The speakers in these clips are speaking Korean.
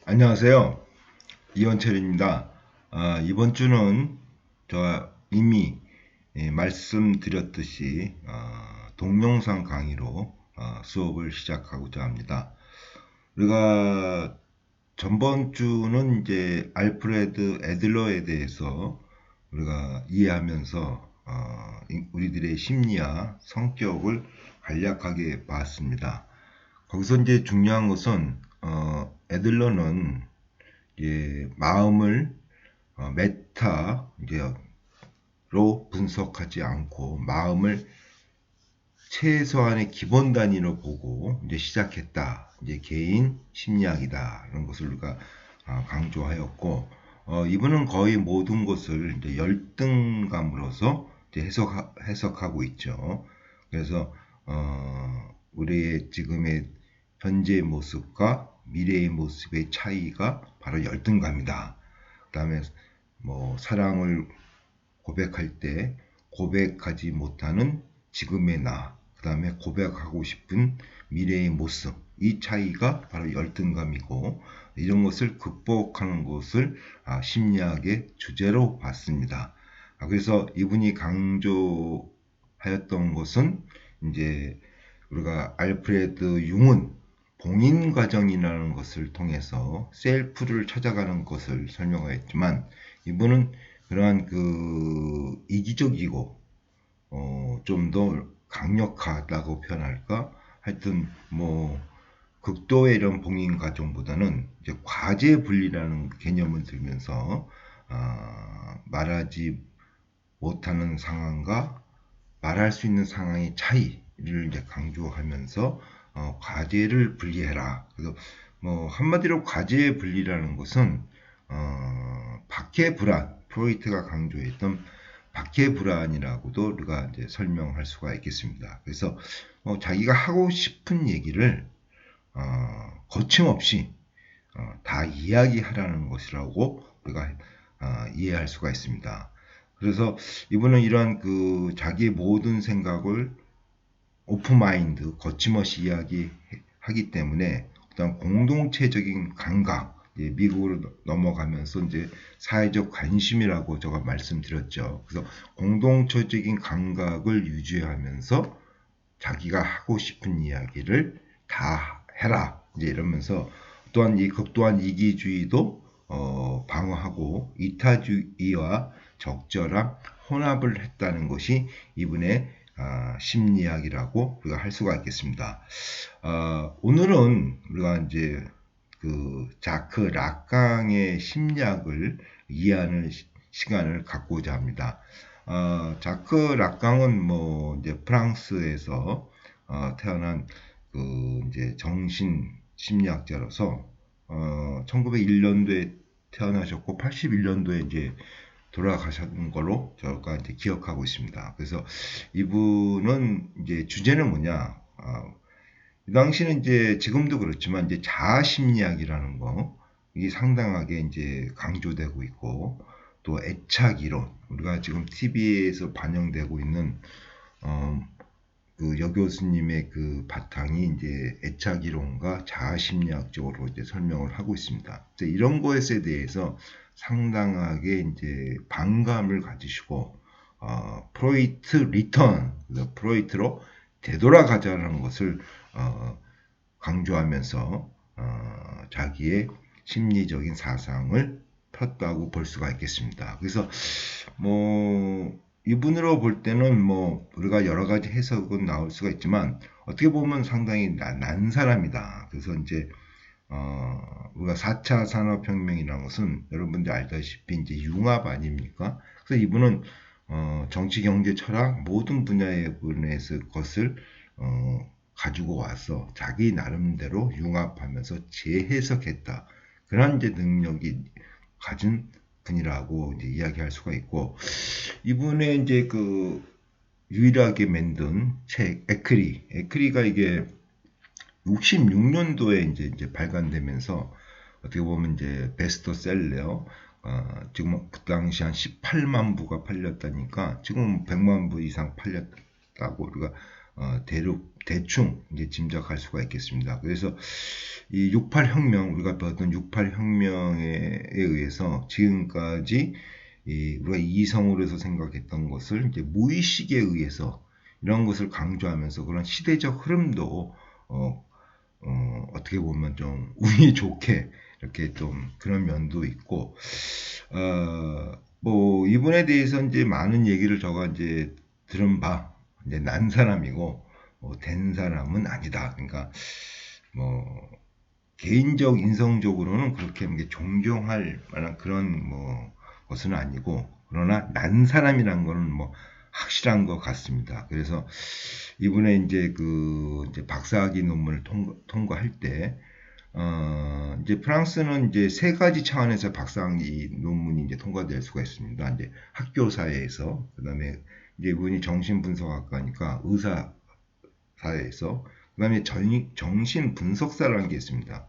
안녕하세요. 이원철입니다. 이번 주는 저 이미 말씀드렸듯이 동영상 강의로 수업을 시작하고자 합니다. 우리가 전번 주는 이제 알프레드 애들러에 대해서 우리가 이해하면서 우리들의 심리와 성격을 간략하게 봤습니다. 거기서 이제 중요한 것은 애들러는 마음을 메타로 분석하지 않고 마음을 최소한의 기본 단위로 보고 이제 시작했다. 이제 개인 심리학이다. 이런 것을 우리가 강조하였고, 이분은 거의 모든 것을 이제 열등감으로서 이제 해석하고 있죠. 그래서 우리의 지금의 현재의 모습과 미래의 모습의 차이가 바로 열등감이다. 그 다음에 뭐 사랑을 고백할 때 고백하지 못하는 지금의 나, 그 다음에 고백하고 싶은 미래의 모습, 이 차이가 바로 열등감이고, 이런 것을 극복하는 것을 심리학의 주제로 봤습니다. 그래서 이분이 강조하였던 것은 이제 우리가 알프레드 융은 봉인 과정이라는 것을 통해서 셀프를 찾아가는 것을 설명하였지만, 이분은 그러한 그 이기적이고 좀 더 강력하다고 표현할까? 하여튼 뭐 극도의 이런 봉인 과정보다는 이제 과제 분리라는 개념을 들면서 말하지 못하는 상황과 말할 수 있는 상황의 차이를 이제 강조하면서 과제를 분리해라. 그래서 뭐 한마디로 과제 분리라는 것은 박해 불안, 프로이트가 강조했던 박해 불안이라고도 우리가 이제 설명할 수가 있겠습니다. 그래서 자기가 하고 싶은 얘기를 거침없이 다 이야기하라는 것이라고 우리가 이해할 수가 있습니다. 그래서 이분은 이러한 그 자기의 모든 생각을 오픈마인드, 거침없이 이야기하기 때문에 어떤 공동체적인 감각, 미국으로 넘어가면서 이제 사회적 관심이라고 제가 말씀드렸죠. 그래서 공동체적인 감각을 유지하면서 자기가 하고 싶은 이야기를 다 해라. 이제 이러면서 또한 이 극도한 이기주의도 방어하고 이타주의와 적절한 혼합을 했다는 것이 이분의 심리학이라고 우리가 할 수가 있겠습니다. 오늘은 우리가 이제 그 자크 락강의 심리학을 이해하는 시간을 갖고자 합니다. 자크 락강은 뭐 이제 프랑스에서 태어난 그 이제 정신 심리학자로서 1901년도에 태어나셨고 81년도에 이제 돌아가셨던 걸로 저가 이제 기억하고 있습니다. 그래서 이분은 이제 주제는 뭐냐? 이 당시는 이제 지금도 그렇지만 이제 자아 심리학이라는 거 이게 상당하게 이제 강조되고 있고 또 애착 이론 우리가 지금 TV에서 반영되고 있는 그 여 교수님의 그 바탕이 이제 애착 이론과 자아 심리학적으로 이제 설명을 하고 있습니다. 이런 것에 대해서 상당하게 이제 반감을 가지시고 프로이트 리턴, 프로이트로 되돌아가자는 것을 강조하면서 자기의 심리적인 사상을 폈다고 볼 수가 있겠습니다. 그래서 뭐 이분으로 볼 때는 뭐 우리가 여러 가지 해석은 나올 수가 있지만 어떻게 보면 상당히 난 사람이다. 그래서 이제 우리가 4차 산업혁명이라는 것은 여러분들 알다시피 이제 융합 아닙니까? 그래서 이분은 정치, 경제, 철학 모든 분야의 분에서 것을 가지고 와서 자기 나름대로 융합하면서 재해석했다. 그런 이제 능력이 가진 분이라고 이제 이야기할 수가 있고 이분의 이제 그 유일하게 만든 책 에크리가 이게 66년도에 이제 발간되면서 어떻게 보면 이제 베스트셀러 지금 그 당시 한 18만 부가 팔렸다니까 지금 100만 부 이상 팔렸다고 우리가 대륙 대충 이제 짐작할 수가 있겠습니다. 그래서 이 68혁명, 우리가 봤던 68혁명에 의해서 지금까지 우리가 이성으로서 생각했던 것을 이제 무의식에 의해서 이런 것을 강조하면서 그런 시대적 흐름도 어떻게 보면 좀 운이 좋게 이렇게 좀 그런 면도 있고, 뭐 이분에 대해서 이제 많은 얘기를 저가 이제 들은 바, 이제 난 사람이고 된 사람은 아니다. 그러니까 뭐 개인적 인성적으로는 그렇게 존경할 만한 그런 뭐 것은 아니고, 그러나 난 사람이란 거는 뭐 확실한 것 같습니다. 그래서 이번에 이제 이제 박사학위 논문을 통과할 때, 이제 프랑스는 이제 세 가지 차원에서 박사학위 논문이 이제 통과될 수가 있습니다. 이제 학교 사회에서, 그 다음에 이제 이분이 정신분석학과니까 의사 사회에서, 그 다음에 정신분석사라는 게 있습니다.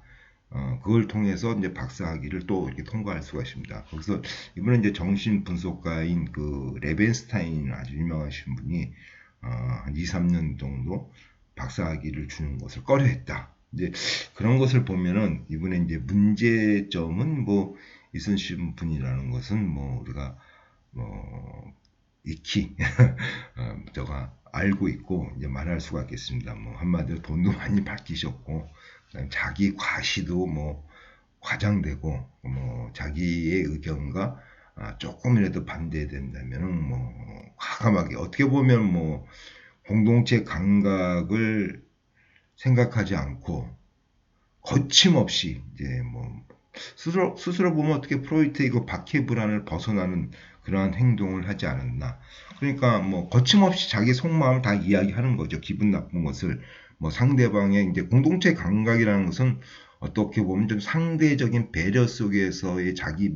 그걸 통해서 이제 박사학위를 또 이렇게 통과할 수가 있습니다. 거기서 이분은 이제 정신분석가인 그 레벤스타인 아주 유명하신 분이 한 2, 3년 정도 박사학위를 주는 것을 꺼려했다. 이제 그런 것을 보면은 이분의 이제 문제점은 뭐 있으신 분이라는 것은 뭐 우리가 뭐 익히 저가 알고 있고 이제 말할 수가 있겠습니다. 뭐 한마디로 돈도 많이 받기셨고, 그다음에 자기 과시도 뭐 과장되고, 뭐 자기의 의견과 조금이라도 반대된다면은 뭐 과감하게, 어떻게 보면 뭐 공동체 감각을 생각하지 않고 거침없이 이제 뭐 스스로 보면 어떻게 프로이트 이거 박해 불안을 벗어나는 그러한 행동을 하지 않았나. 그러니까 뭐 거침없이 자기 속마음을 다 이야기하는 거죠. 기분 나쁜 것을 뭐 상대방의 이제 공동체 감각이라는 것은 어떻게 보면 좀 상대적인 배려 속에서의 자기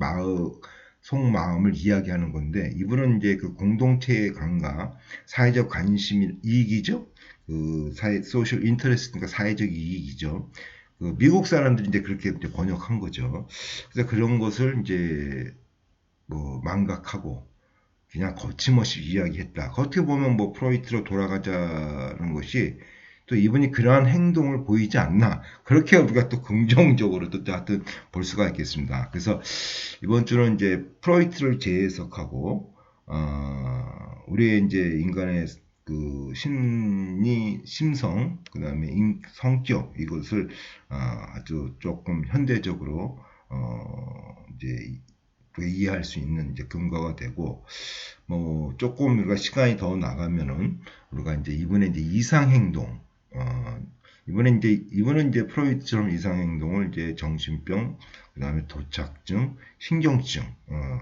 속마음을 이야기하는 건데, 이분은 이제 그 공동체의 감각, 사회적 관심 이익이죠. 그 소셜 인터레스트니까 사회적 이익이죠. 그 미국 사람들이 이제 그렇게 이제 번역한 거죠. 그래서 그런 것을 이제 뭐 망각하고 그냥 거침없이 이야기했다. 어떻게 보면 뭐 프로이트로 돌아가자는 것이 또 이분이 그러한 행동을 보이지 않나, 그렇게 우리가 또 긍정적으로 또 하여튼 볼 수가 있겠습니다. 그래서 이번 주는 이제 프로이트를 재해석하고 우리의 이제 인간의 그 심리, 심성, 그 다음에 성격, 이것을 아주 조금 현대적으로 이제 이해할 수 있는 이제 근거가 되고, 뭐 조금 우리가 시간이 더 나가면은 우리가 이제 이번에 이제 이상행동, 이번은 이제 프로이트처럼 이상행동을 이제 정신병, 그 다음에 도착증, 신경증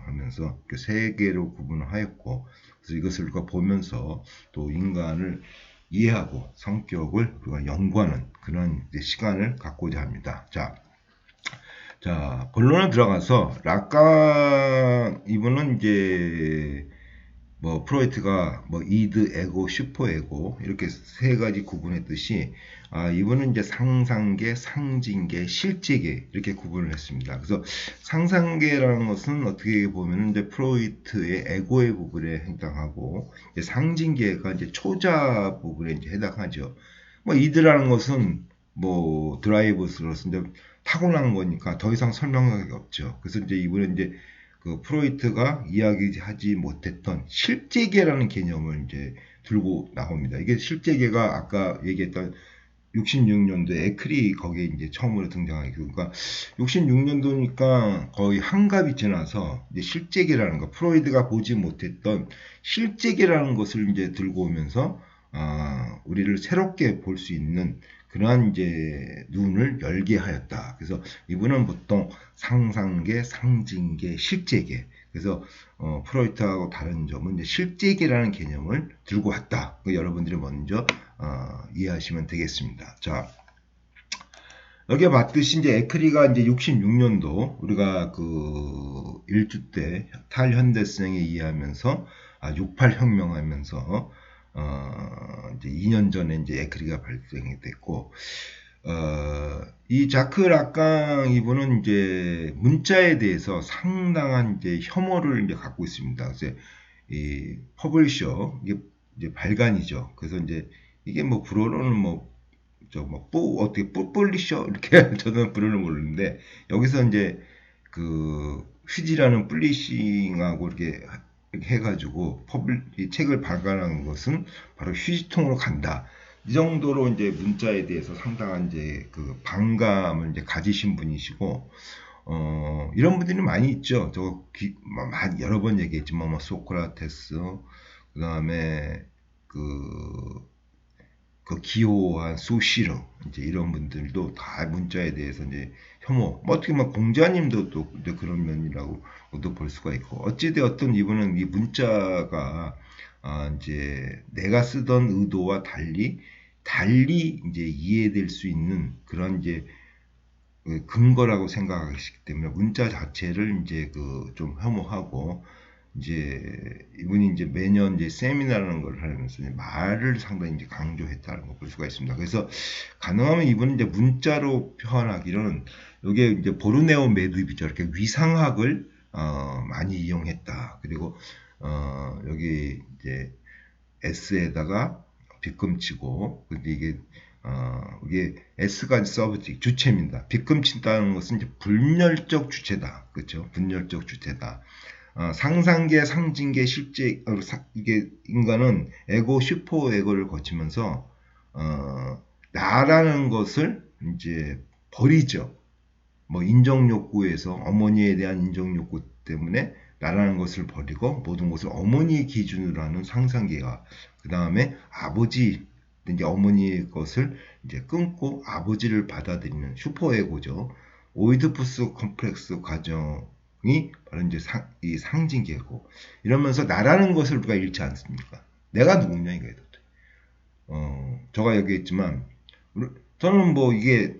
하면서 세 개로 구분하였고, 그래서 이것을 우리가 보면서 또 인간을 이해하고 성격을 우리가 연구하는 그런 시간을 갖고자 합니다. 자, 본론에 들어가서 락강 이분은 이제 뭐 프로이트가 뭐 이드, 에고, 슈퍼에고 이렇게 세 가지 구분했듯이 이분은 이제 상상계, 상징계, 실제계 이렇게 구분을 했습니다. 그래서 상상계라는 것은 어떻게 보면 이제 프로이트의 에고의 부분에 해당하고, 이제 상징계가 이제 초자 부분에 이제 해당하죠. 뭐 이드라는 것은 뭐 드라이브스로서 이제 타고난 거니까 더 이상 설명하기 없죠. 그래서 이제 이분은 이제 그 프로이트가 이야기하지 못했던 실제계라는 개념을 이제 들고 나옵니다. 이게 실제계가 아까 얘기했던 66년도 에클이 거기에 이제 처음으로 등장하게, 그러니까 66년도니까 거의 한갑이 지나서 이제 실제계라는 거, 프로이트가 보지 못했던 실제계라는 것을 이제 들고 오면서 우리를 새롭게 볼 수 있는 그러한 이제 눈을 열게 하였다. 그래서 이분은 보통 상상계, 상징계, 실제계. 그래서 프로이트하고 다른 점은 이제 실제계라는 개념을 들고 왔다. 여러분들이 먼저 이해하시면 되겠습니다. 자, 여기에 봤듯이 이제 에크리가 이제 66년도 우리가 그 일주 때 탈현대성에 의하면서 68혁명 하면서 이제 2년 전에 이제 에크리가 발생이 됐고, 이 자크 락강 이분은 이제 문자에 대해서 상당한 이제 혐오를 이제 갖고 있습니다. 그래서 이 퍼블리셔, 이게 이제 발간이죠. 그래서 이제 이게 뭐 불어로는 뭐 어떻게 뿔리셔 이렇게 저는 불어는 모르는데 여기서 이제 그 휴지라는 플리싱하고 이렇게 해가지고 이 책을 발간한 것은 바로 휴지통으로 간다. 이 정도로 이제 문자에 대해서 상당한 이제 그 반감을 이제 가지신 분이시고, 이런 분들이 많이 있죠. 여러 번 얘기했지만, 뭐, 소크라테스, 그 다음에 그 기호한 수시로 이제 이런 분들도 다 문자에 대해서 이제 혐오, 뭐 어떻게 막 공자님도 또 그런 면이라고도 볼 수가 있고, 어찌되었든 이분은 이 문자가 이제 내가 쓰던 의도와 달리 이제 이해될 수 있는 그런 이제 그 근거라고 생각하기 때문에 문자 자체를 이제 그 좀 혐오하고, 이제 이분이 이제 매년 이제 세미나라는 걸 하면서 이제 말을 상당히 이제 강조했다는 걸 볼 수가 있습니다. 그래서 가능하면 이분은 이제 문자로 표현하기로는 이게 이제 보르네오 매듭이죠. 이렇게 위상학을 많이 이용했다. 그리고 여기 이제 S에다가 빗금치고, 근데 이게 S가 서브젝트 주체입니다. 빗금친다는 것은 이제 분열적 주체다. 그렇죠? 분열적 주체다. 상상계, 상징계, 실제 이게 인간은 에고, 슈퍼 에고를 거치면서 나라는 것을 이제 버리죠. 뭐 인정 욕구에서 어머니에 대한 인정 욕구 때문에 나라는 것을 버리고 모든 것을 어머니의 기준으로 하는 상상계가, 그 다음에 아버지, 이제 어머니의 것을 이제 끊고 아버지를 받아들이는 슈퍼에고죠. 오이드푸스 컴플렉스 과정이 바로 이제 이 상징계고, 이러면서 나라는 것을 우리가 잃지 않습니까? 내가 누구냐 이거예요. 제가 얘기했지만 저는 뭐 이게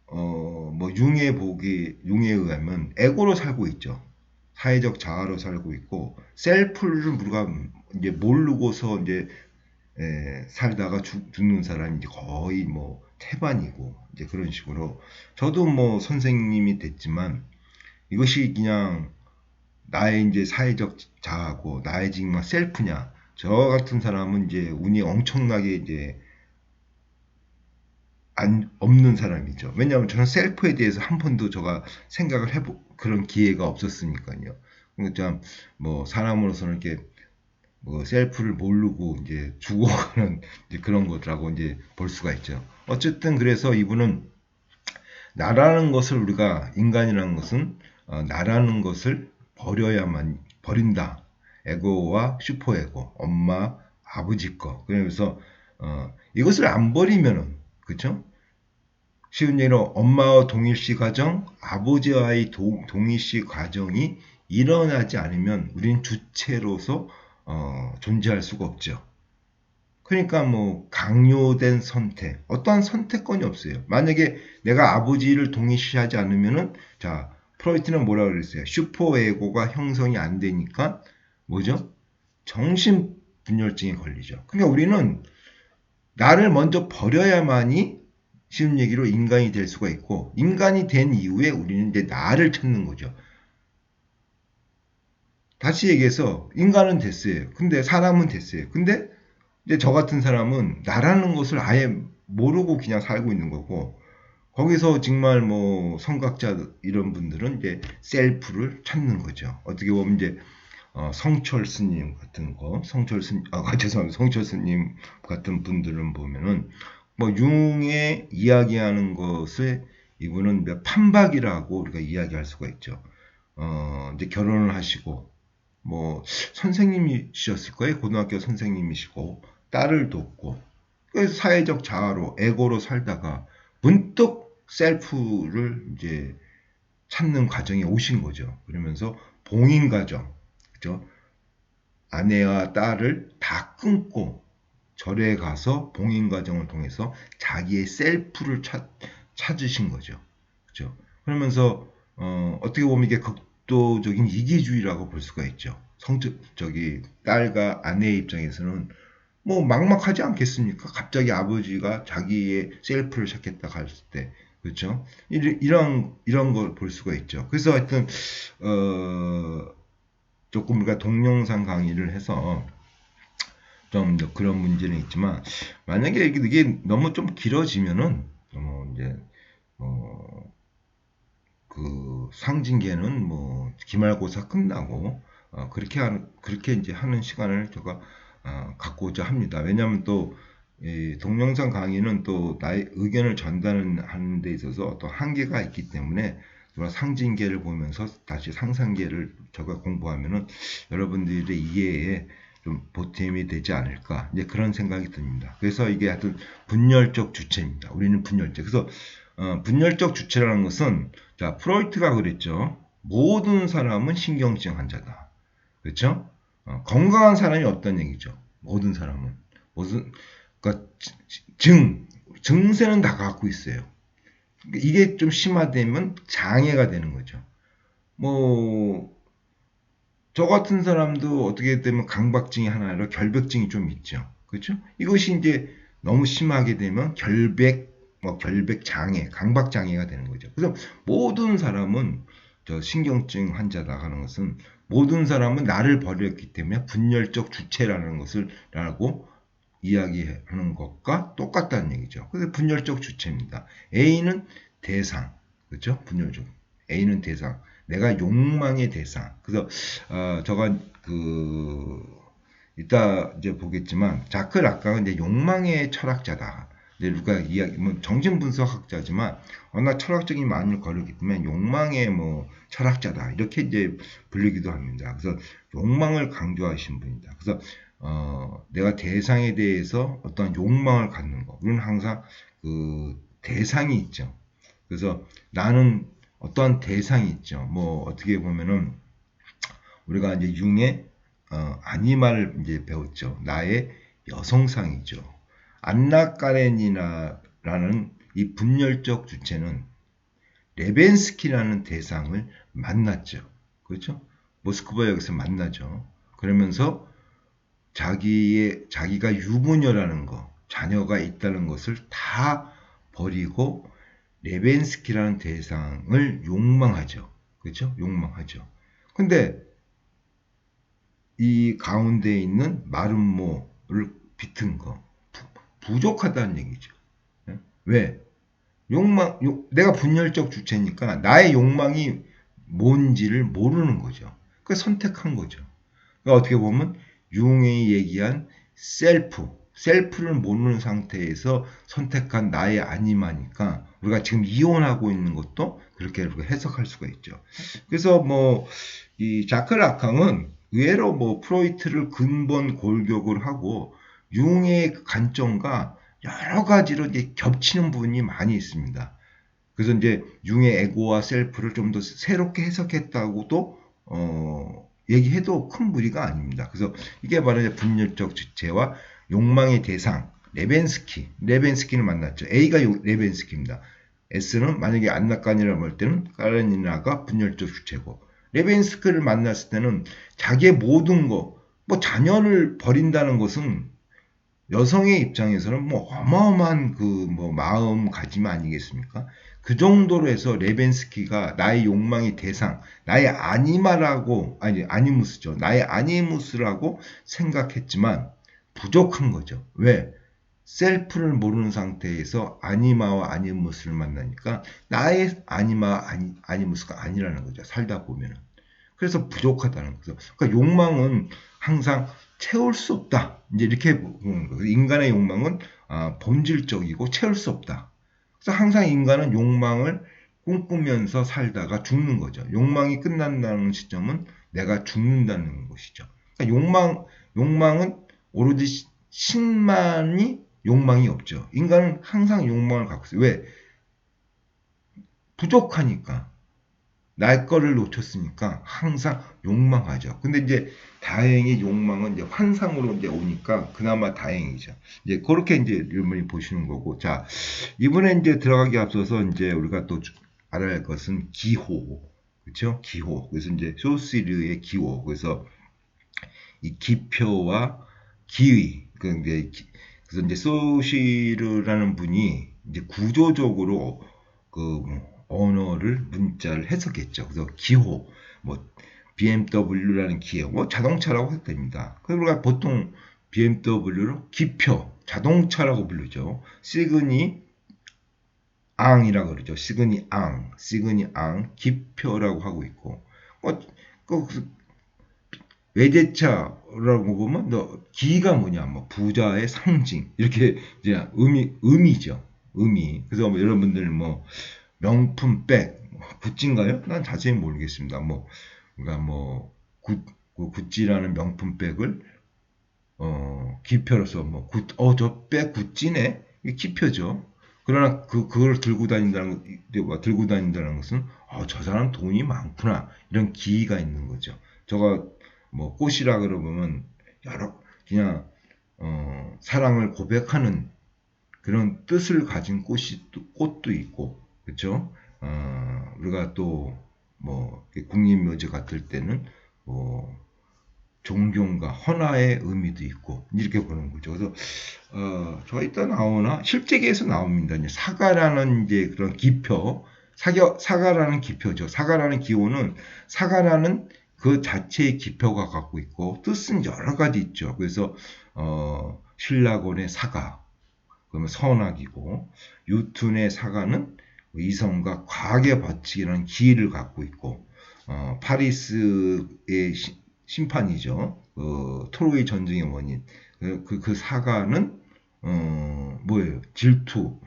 뭐 융에 의하면 에고로 살고 있죠. 사회적 자아로 살고 있고, 셀프를 우리가 이제 모르고서 이제 살다가 죽는 사람이 이제 거의 뭐 태반이고, 이제 그런 식으로 저도 뭐 선생님이 됐지만 이것이 그냥 나의 이제 사회적 자아고 나의 정말 셀프냐, 저 같은 사람은 이제 운이 엄청나게 이제 없는 사람이죠. 왜냐하면 저는 셀프에 대해서 한 번도 제가 생각을 그런 기회가 없었으니까요. 그러니까 뭐 사람으로서는 이렇게 뭐 셀프를 모르고 이제 죽어가는 이제 그런 거라고 이제 볼 수가 있죠. 어쨌든 그래서 이분은 나라는 것을, 우리가 인간이라는 것은 나라는 것을 버린다. 에고와 슈퍼에고, 엄마, 아버지 거. 그래서 이것을 안 버리면은, 그렇죠? 쉬운 예로 엄마와 동일시 가정, 아버지와의 동일시 가정이 일어나지 않으면 우리는 주체로서 존재할 수가 없죠. 그러니까 뭐 강요된 선택, 어떠한 선택권이 없어요. 만약에 내가 아버지를 동일시하지 않으면은, 자, 프로이트는 뭐라 그랬어요? 슈퍼에고가 형성이 안 되니까 뭐죠? 정신분열증에 걸리죠. 그러니까 우리는 나를 먼저 버려야만이, 쉬운 얘기로 인간이 될 수가 있고, 인간이 된 이후에 우리는 이제 나를 찾는 거죠. 다시 얘기해서 인간은 됐어요. 근데 사람은 됐어요. 근데 이제 저 같은 사람은 나라는 것을 아예 모르고 그냥 살고 있는 거고, 거기서 정말 뭐 성각자 이런 분들은 이제 셀프를 찾는 거죠. 어떻게 보면 이제 성철 스님 같은 거, 죄송합니다. 성철 스님 같은 분들은 보면은 뭐 융의 이야기하는 것을 이분은 판박이라고 우리가 이야기할 수가 있죠. 이제 결혼을 하시고, 뭐 선생님이셨을 거예요. 고등학교 선생님이시고 딸을 돕고, 그래서 사회적 자아로 에고로 살다가 문득 셀프를 이제 찾는 과정에 오신 거죠. 그러면서 봉인 과정, 그죠? 아내와 딸을 다 끊고 절에 가서 봉인 과정을 통해서 자기의 셀프를 찾으신 거죠. 그죠? 그러면서 어떻게 보면 이게 극도적인 이기주의라고 볼 수가 있죠. 딸과 아내의 입장에서는 뭐 막막하지 않겠습니까? 갑자기 아버지가 자기의 셀프를 찾겠다 했을 때, 그렇죠? 이런 걸 볼 수가 있죠. 그래서 하여튼 조금 우리가 동영상 강의를 해서 좀 그런 문제는 있지만 만약에 이게 너무 좀 길어지면은 너무 이제 그 상징계는 뭐 기말고사 끝나고 그렇게 이제 하는 시간을 제가 갖고자 합니다. 왜냐하면 또 이 동영상 강의는 또 나의 의견을 전달하는 데 있어서 또 한계가 있기 때문에 상징계를 보면서 다시 상상계를 제가 공부하면은 여러분들의 이해에 좀 보탬이 되지 않을까 이제 그런 생각이 듭니다. 그래서 이게 하여튼 분열적 주체입니다. 우리는 분열적. 그래서 분열적 주체라는 것은 자 프로이트가 그랬죠. 모든 사람은 신경증 환자다. 그렇죠? 건강한 사람이 없다는 얘기죠. 모든 사람은 무슨 그러니까 증세는 다 갖고 있어요. 이게 좀 심화되면 장애가 되는 거죠. 뭐 저 같은 사람도 어떻게 되면 강박증이 하나로 결백증이 좀 있죠. 그렇죠? 이것이 이제 너무 심하게 되면 결백 장애, 강박 장애가 되는 거죠. 그래서 모든 사람은 저 신경증 환자다 하는 것은 모든 사람은 나를 버렸기 때문에 분열적 주체라는 것을 라고 이야기하는 것과 똑같다는 얘기죠. 그래서 분열적 주체입니다. A는 대상, 그렇죠? 분열적. A는 대상. 내가 욕망의 대상. 그래서 저가 이따 이제 보겠지만 자크 락강은 이제 욕망의 철학자다. 이제 누가 이야기 뭐 정신분석학자지만 워낙 철학적인 마음을 거르기 때문에 욕망의 뭐 철학자다 이렇게 이제 불리기도 합니다. 그래서 욕망을 강조하신 분이다. 그래서 내가 대상에 대해서 어떤 욕망을 갖는 거. 우리는 항상 그 대상이 있죠. 그래서 나는 어떠한 대상이 있죠. 뭐 어떻게 보면은 우리가 이제 융의 아니마를 이제 배웠죠. 나의 여성상이죠. 안나 까레니나라는 이 분열적 주체는 레벤스키라는 대상을 만났죠. 그렇죠? 모스크바역에서 만나죠. 그러면서 자기가 유부녀라는 거, 자녀가 있다는 것을 다 버리고 레벤스키라는 대상을 욕망하죠. 그렇죠? 욕망하죠. 근데 이 가운데 있는 마름모를 비튼 거 부족하다는 얘기죠. 왜? 내가 분열적 주체니까 나의 욕망이 뭔지를 모르는 거죠. 그 선택한 거죠. 그러니까 어떻게 보면 융이 얘기한 셀프를 모르는 상태에서 선택한 나의 아니마니까 우리가 지금 이혼하고 있는 것도 그렇게 해석할 수가 있죠. 그래서 뭐 이 자크 라캉은 의외로 뭐 프로이트를 근본 골격을 하고 융의 관점과 여러 가지로 이제 겹치는 부분이 많이 있습니다. 그래서 이제 융의 에고와 셀프를 좀 더 새롭게 해석했다고도 얘기해도 큰 무리가 아닙니다. 그래서 이게 바로 이제 분열적 주체와 욕망의 대상 레벤스키를 만났죠. A가 레벤스키입니다. S는 만약에 안나까니라고 할 때는 까레니나가 분열적 주체고 레벤스키를 만났을 때는 자기의 모든 거, 뭐 자녀를 버린다는 것은 여성의 입장에서는 뭐 어마어마한 그 뭐 마음가짐 아니겠습니까? 그 정도로 해서 레벤스키가 나의 욕망의 대상, 나의 아니무스죠. 나의 아니무스라고 생각했지만 부족한 거죠. 왜? 셀프를 모르는 상태에서 아니마와 아니무스를 만나니까 나의 아니무스가 아니라는 거죠. 살다 보면은. 그래서 부족하다는 거죠. 그러니까 욕망은 항상 채울 수 없다. 이제 이렇게 보는 거예요. 인간의 욕망은 본질적이고 채울 수 없다. 그래서 항상 인간은 욕망을 꿈꾸면서 살다가 죽는 거죠. 욕망이 끝난다는 시점은 내가 죽는다는 것이죠. 그러니까 욕망은 오로지 신만이 욕망이 없죠. 인간은 항상 욕망을 갖고 있어요. 왜? 부족하니까. 날 거를 놓쳤으니까 항상 욕망하죠. 근데 이제 다행히 욕망은 이제 환상으로 이제 오니까 그나마 다행이죠. 이제 그렇게 이제 여러분이 보시는 거고. 자, 이번에 이제 들어가기 앞서서 이제 우리가 또 알아야 할 것은 기호. 그렇죠? 기호. 그래서 이제 소시르의 기호. 그래서 이 기표와 기의. 그래서 이제 소시르라는 분이 이제 구조적으로 그 언어를 문자를 해석했죠. 그래서 기호, 뭐 BMW라는 기호, 뭐 자동차라고 해도 됩니다. 그러니까 보통 BMW로 기표, 자동차라고 부르죠. 시그니 앙이라고 그러죠. 시그니 앙, 기표라고 하고 있고, 그 외제차라고 보면 너 기가 뭐냐, 뭐 부자의 상징 이렇게 이제 의미죠. 의미. 그래서 뭐 여러분들 뭐 명품 백, 구찌인가요? 난 자세히 모르겠습니다. 뭐 그러니까 뭐 구찌라는 명품 백을 기표로서 뭐 저 백 구찌네, 이게 기표죠. 그러나 그걸 들고 다닌다는 것은 저 사람 돈이 많구나, 이런 기의가 있는 거죠. 저가 뭐 꽃이라 그러면 여러 그냥 사랑을 고백하는 그런 뜻을 가진 꽃도 있고, 그렇죠? 우리가 또 뭐 국립묘지 같을 때는 뭐 존경과 헌화의 의미도 있고 이렇게 보는 거죠. 그래서 저 이따 나오나 실제계에서 나옵니다. 이제 사과라는 이제 그런 기표, 사과라는 기표죠. 사과라는 기호는 사과라는 그 자체의 기표가 갖고 있고 뜻은 여러 가지 있죠. 그래서 신라곤의 사과, 그러면 선악이고, 유툰의 사과는 이성과 과학의 법칙이라는 기의를 갖고 있고, 파리스의 심판이죠. 트로이 전쟁의 원인. 그 사과는 뭐예요? 질투,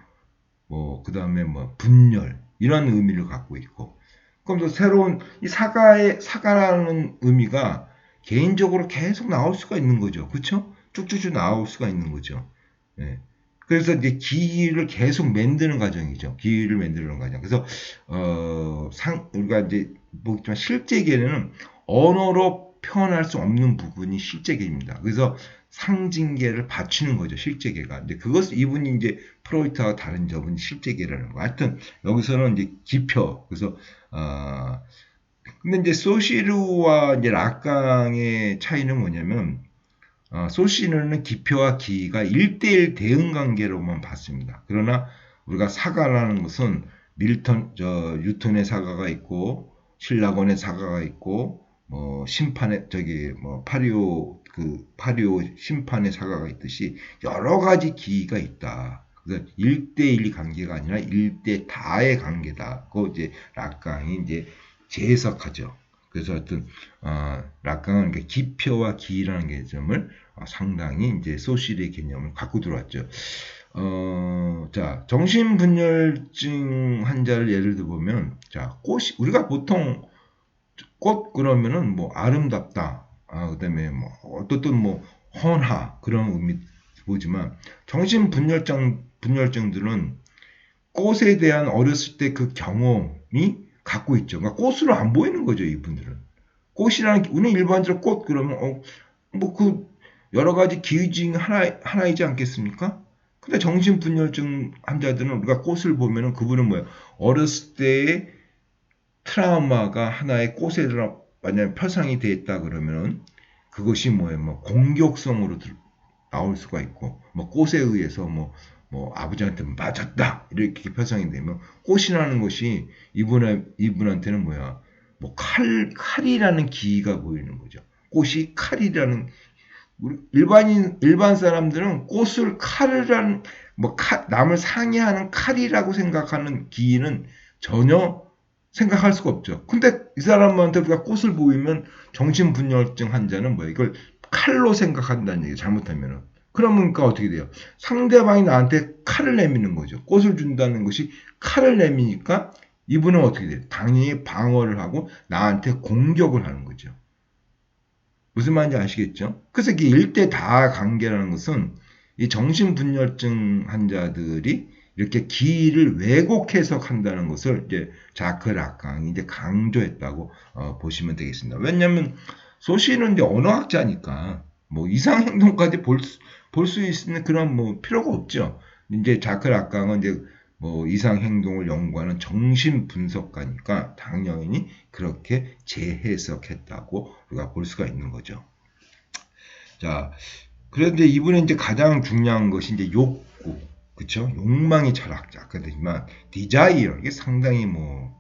뭐 그다음에 뭐 분열, 이런 의미를 갖고 있고. 그럼 또 새로운 이 사과라는 의미가 개인적으로 계속 나올 수가 있는 거죠. 그렇죠? 쭉쭉쭉 나올 수가 있는 거죠. 예. 그래서 이제 기를 계속 만드는 과정이죠. 기를 만드는 과정. 그래서 우리가 이제 보겠지만 실제계는 언어로 표현할 수 없는 부분이 실제계입니다. 그래서 상징계를 받치는 거죠. 실제계가. 근데 그것을 이분이 이제 프로이트와 다른 점은 실제계라는 거. 하여튼 여기서는 이제 기표. 그래서 근데 이제 소시르와 이제 락강의 차이는 뭐냐면, 소시르는 기표와 기가 1대1 대응 관계로만 봤습니다. 그러나 우리가 사과라는 것은 뉴턴의 사과가 있고, 신라곤의 사과가 있고, 뭐 심판의 뭐 파리오 심판의 사과가 있듯이 여러 가지 기가 있다. 그래서 1대1 관계가 아니라 1대 다의 관계다. 그 이제 락강이 이제 재해석하죠. 그래서 하여튼 락강은 기표와 기라는 개념을 상당히 이제 소실의 개념을 갖고 들어왔죠. 자, 정신분열증 환자를 예를 들어 보면, 자, 꽃이 우리가 보통 꽃 그러면은 뭐 아름답다, 그다음에 뭐 어떻든 뭐 헌화, 그런 의미 보지만 분열증들은 꽃에 대한 어렸을 때 그 경험이 갖고 있죠. 그러니까 꽃으로 안 보이는 거죠, 이분들은. 꽃이라는 우리는 일반적으로 꽃 그러면 뭐 그 여러 가지 기의 중 하나이지 않겠습니까? 근데 정신분열증 환자들은 우리가 꽃을 보면은 그분은 뭐예요? 어렸을 때의 트라우마가 하나의 꽃에 만약 표상이 되어 있다 그러면은 그것이 뭐예요? 뭐 공격성으로 나올 수가 있고, 뭐 꽃에 의해서 뭐 아버지한테 맞았다 이렇게 표상이 되면, 꽃이라는 것이 이분한테는 뭐야? 뭐 칼이라는 기가 보이는 거죠. 꽃이 칼이라는, 일반 사람들은 꽃을 칼이라는 남을 상해하는 칼이라고 생각하는 기는 전혀 생각할 수가 없죠. 근데 이 사람한테 우리가 꽃을 보이면 정신분열증 환자는 뭐야? 이걸 칼로 생각한다는 얘기, 잘못하면은. 그러면 그러니까 어떻게 돼요? 상대방이 나한테 칼을 내미는 거죠. 꽃을 준다는 것이 칼을 내미니까 이분은 어떻게 돼요? 당연히 방어를 하고 나한테 공격을 하는 거죠. 무슨 말인지 아시겠죠? 그래서 이 일대 다 관계라는 것은 이 정신분열증 환자들이 이렇게 기를 왜곡 해석한다는 것을 이제 자크 락강이 이제 강조했다고 보시면 되겠습니다. 왜냐하면 소시는 이제 언어학자니까 뭐 이상 행동까지 볼 수 있는 그런 뭐 필요가 없죠. 이제 자크 락강은 이제 뭐 이상 행동을 연구하는 정신 분석가니까 당연히 그렇게 재해석했다고 우리가 볼 수가 있는 거죠. 자, 그런데 이분은 이제 가장 중요한 것이 이제 욕구, 그쵸? 욕망이 철학자. 아까 되지만 desire, 이게 상당히 뭐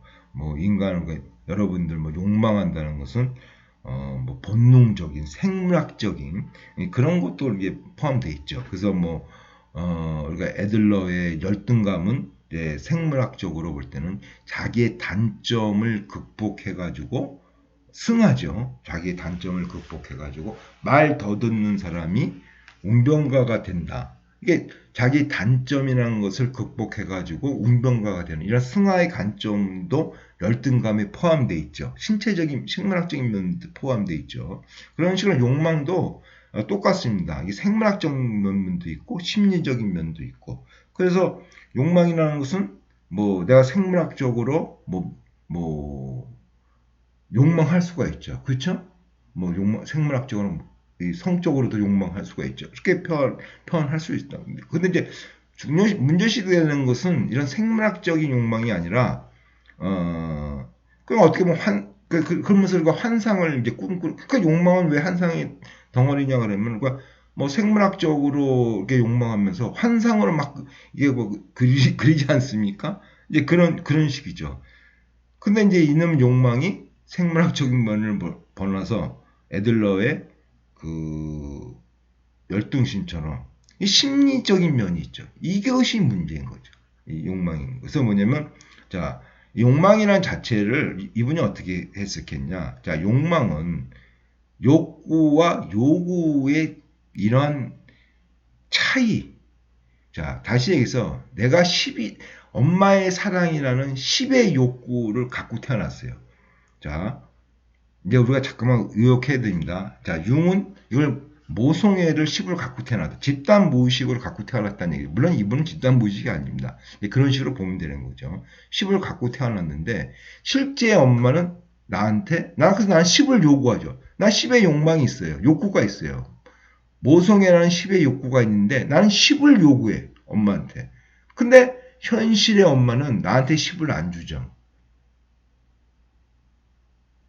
인간을 여러분들 뭐 욕망한다는 것은 뭐 본능적인 생물학적인 그런 것도 이게 포함되어 있죠. 그래서 뭐 우리가 애들러의 열등감은 생물학적으로 볼 때는 자기의 단점을 극복해가지고 승하죠. 자기의 단점을 극복해가지고 말 더듬는 사람이 웅변가가 된다. 이게 자기 단점이라는 것을 극복해가지고 웅변가가 되는 이런 승하의 관점도 열등감에 포함되어 있죠. 신체적인, 생물학적인 면도 포함되어 있죠. 그런 식으로 욕망도 똑같습니다. 이게 생물학적 면도 있고 심리적인 면도 있고. 그래서 욕망이라는 것은 뭐 내가 생물학적으로 뭐 욕망할 수가 있죠. 그렇죠? 뭐 욕망, 생물학적으로 성적으로도 욕망할 수가 있죠. 그렇게 표현할 수 있다. 근데 이제 문제시 되는 것은 이런 생물학적인 욕망이 아니라 그럼 어떻게 보면 그러면서 우리가 환상을 이제 꿈꾸는, 그 욕망은 왜 환상의 덩어리냐 그러면, 뭐 생물학적으로 이렇게 욕망하면서 환상으로 막 이게 뭐 그리지 않습니까? 이제 그런 식이죠. 근데 이제 이놈 욕망이 생물학적인 면을 벗어나서 애들러의 그 열등심처럼 이 심리적인 면이 있죠. 이것이 문제인 거죠. 이 욕망인. 그래서 뭐냐면, 자, 욕망이란 자체를 이분이 어떻게 해석했냐. 자, 욕망은 욕구와 요구의 이러한 차이. 자, 다시 얘기해서 내가 엄마의 사랑이라는 10의 욕구를 갖고 태어났어요. 자, 이제 우리가 잠깐만 의역해야 됩니다. 자, 융은 이걸 모성애를 10을 갖고 태어났다. 집단 무의식으로 갖고 태어났다는 얘기. 물론 이분은 집단 무의식이 아닙니다. 그런 식으로 보면 되는 거죠. 10을 갖고 태어났는데 실제 엄마는 나한테 그래서 난 10을 요구하죠. 난 10의 욕망이 있어요. 욕구가 있어요. 모성애라는 10의 욕구가 있는데 나는 10을 요구해. 엄마한테. 근데 현실의 엄마는 나한테 10을 안 주죠.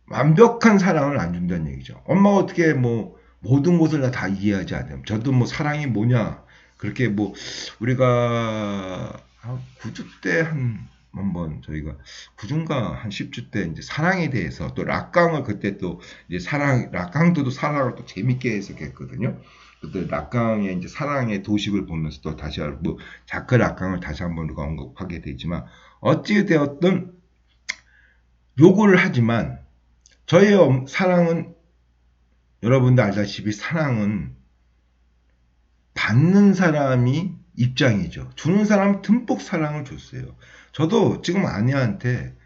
완벽한 사랑을 안 준다는 얘기죠. 엄마가 어떻게 뭐 모든 것을 다 이해하지 않아요. 저도 뭐 사랑이 뭐냐 그렇게 뭐 우리가 9주 때 한번 저희가 9주인가 한 10주 때 이제 사랑에 대해서 또 락강을 그때 또 이제 락강도 사랑을 또 재밌게 해석했거든요. 그때 락강의 이제 사랑의 도식을 보면서 또 다시 뭐 자크 락강을 다시 한번 우리가 언급하게 되지만 어찌 되었든 요구를 하지만 저의 사랑은 여러분들 알다시피 사랑은 받는 사람이 입장이죠. 주는 사람은 듬뿍 사랑을 줬어요. 저도 지금 아내한테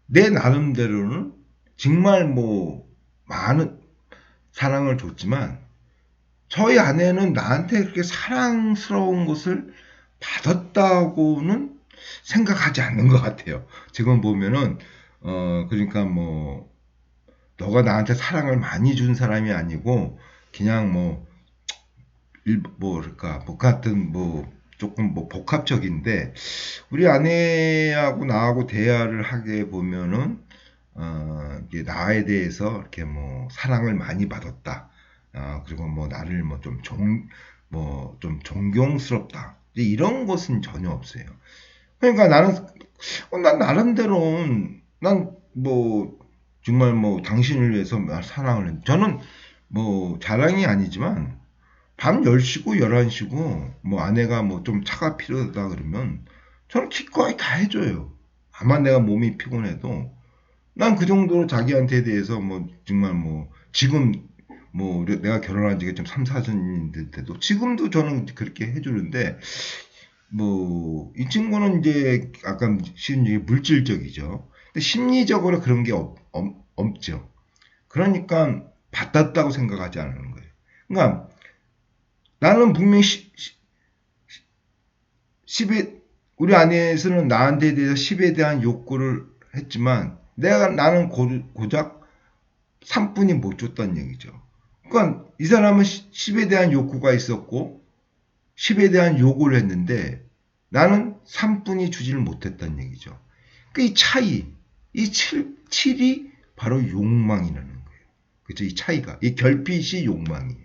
내 나름대로는 정말 뭐 많은 사랑을 줬지만 저희 아내는 나한테 그렇게 사랑스러운 것을 받았다고는 생각하지 않는 것 같아요. 지금 보면은 그러니까 뭐 너가 나한테 사랑을 많이 준 사람이 아니고 그냥 뭐랄까 뭐 같은 뭐 조금 뭐 복합적인데 우리 아내하고 나하고 대화를 하게 보면은 이게 나에 대해서 이렇게 뭐 사랑을 많이 받았다. 그리고 뭐 나를 좀 존경스럽다. 이런 것은 전혀 없어요. 그러니까 난 나름대로는 난 뭐 정말 뭐 당신을 위해서 사랑을 저는 뭐 자랑이 아니지만 밤 10시고 11시고 뭐 아내가 뭐 좀 차가 필요하다 그러면 저는 기꺼이 다 해줘요. 다만 내가 몸이 피곤해도 난 그 정도로 자기한테 대해서 뭐 정말 뭐 지금 뭐 내가 결혼한 지가 좀 3, 4년인데도 지금도 저는 그렇게 해주는데 뭐 이 친구는 이제 아까 쉬운 얘기 물질적이죠. 근데 심리적으로 그런 게 없죠. 그러니까 받았다고 생각하지 않는 거예요. 그러니까 나는 분명히 10에 우리 아내에서는 나한테 대해서 10에 대한 욕구를 했지만 나는 고작 3분이 못 줬다는 얘기죠. 그러니까 이 사람은 10에 대한 욕구가 있었고 10에 대한 요구를 했는데 나는 3분이 주지를 못했다는 얘기죠. 이 차이, 이 7이 바로 욕망이라는 거예요. 그렇죠? 이 차이가, 이 결핍이 욕망이에요.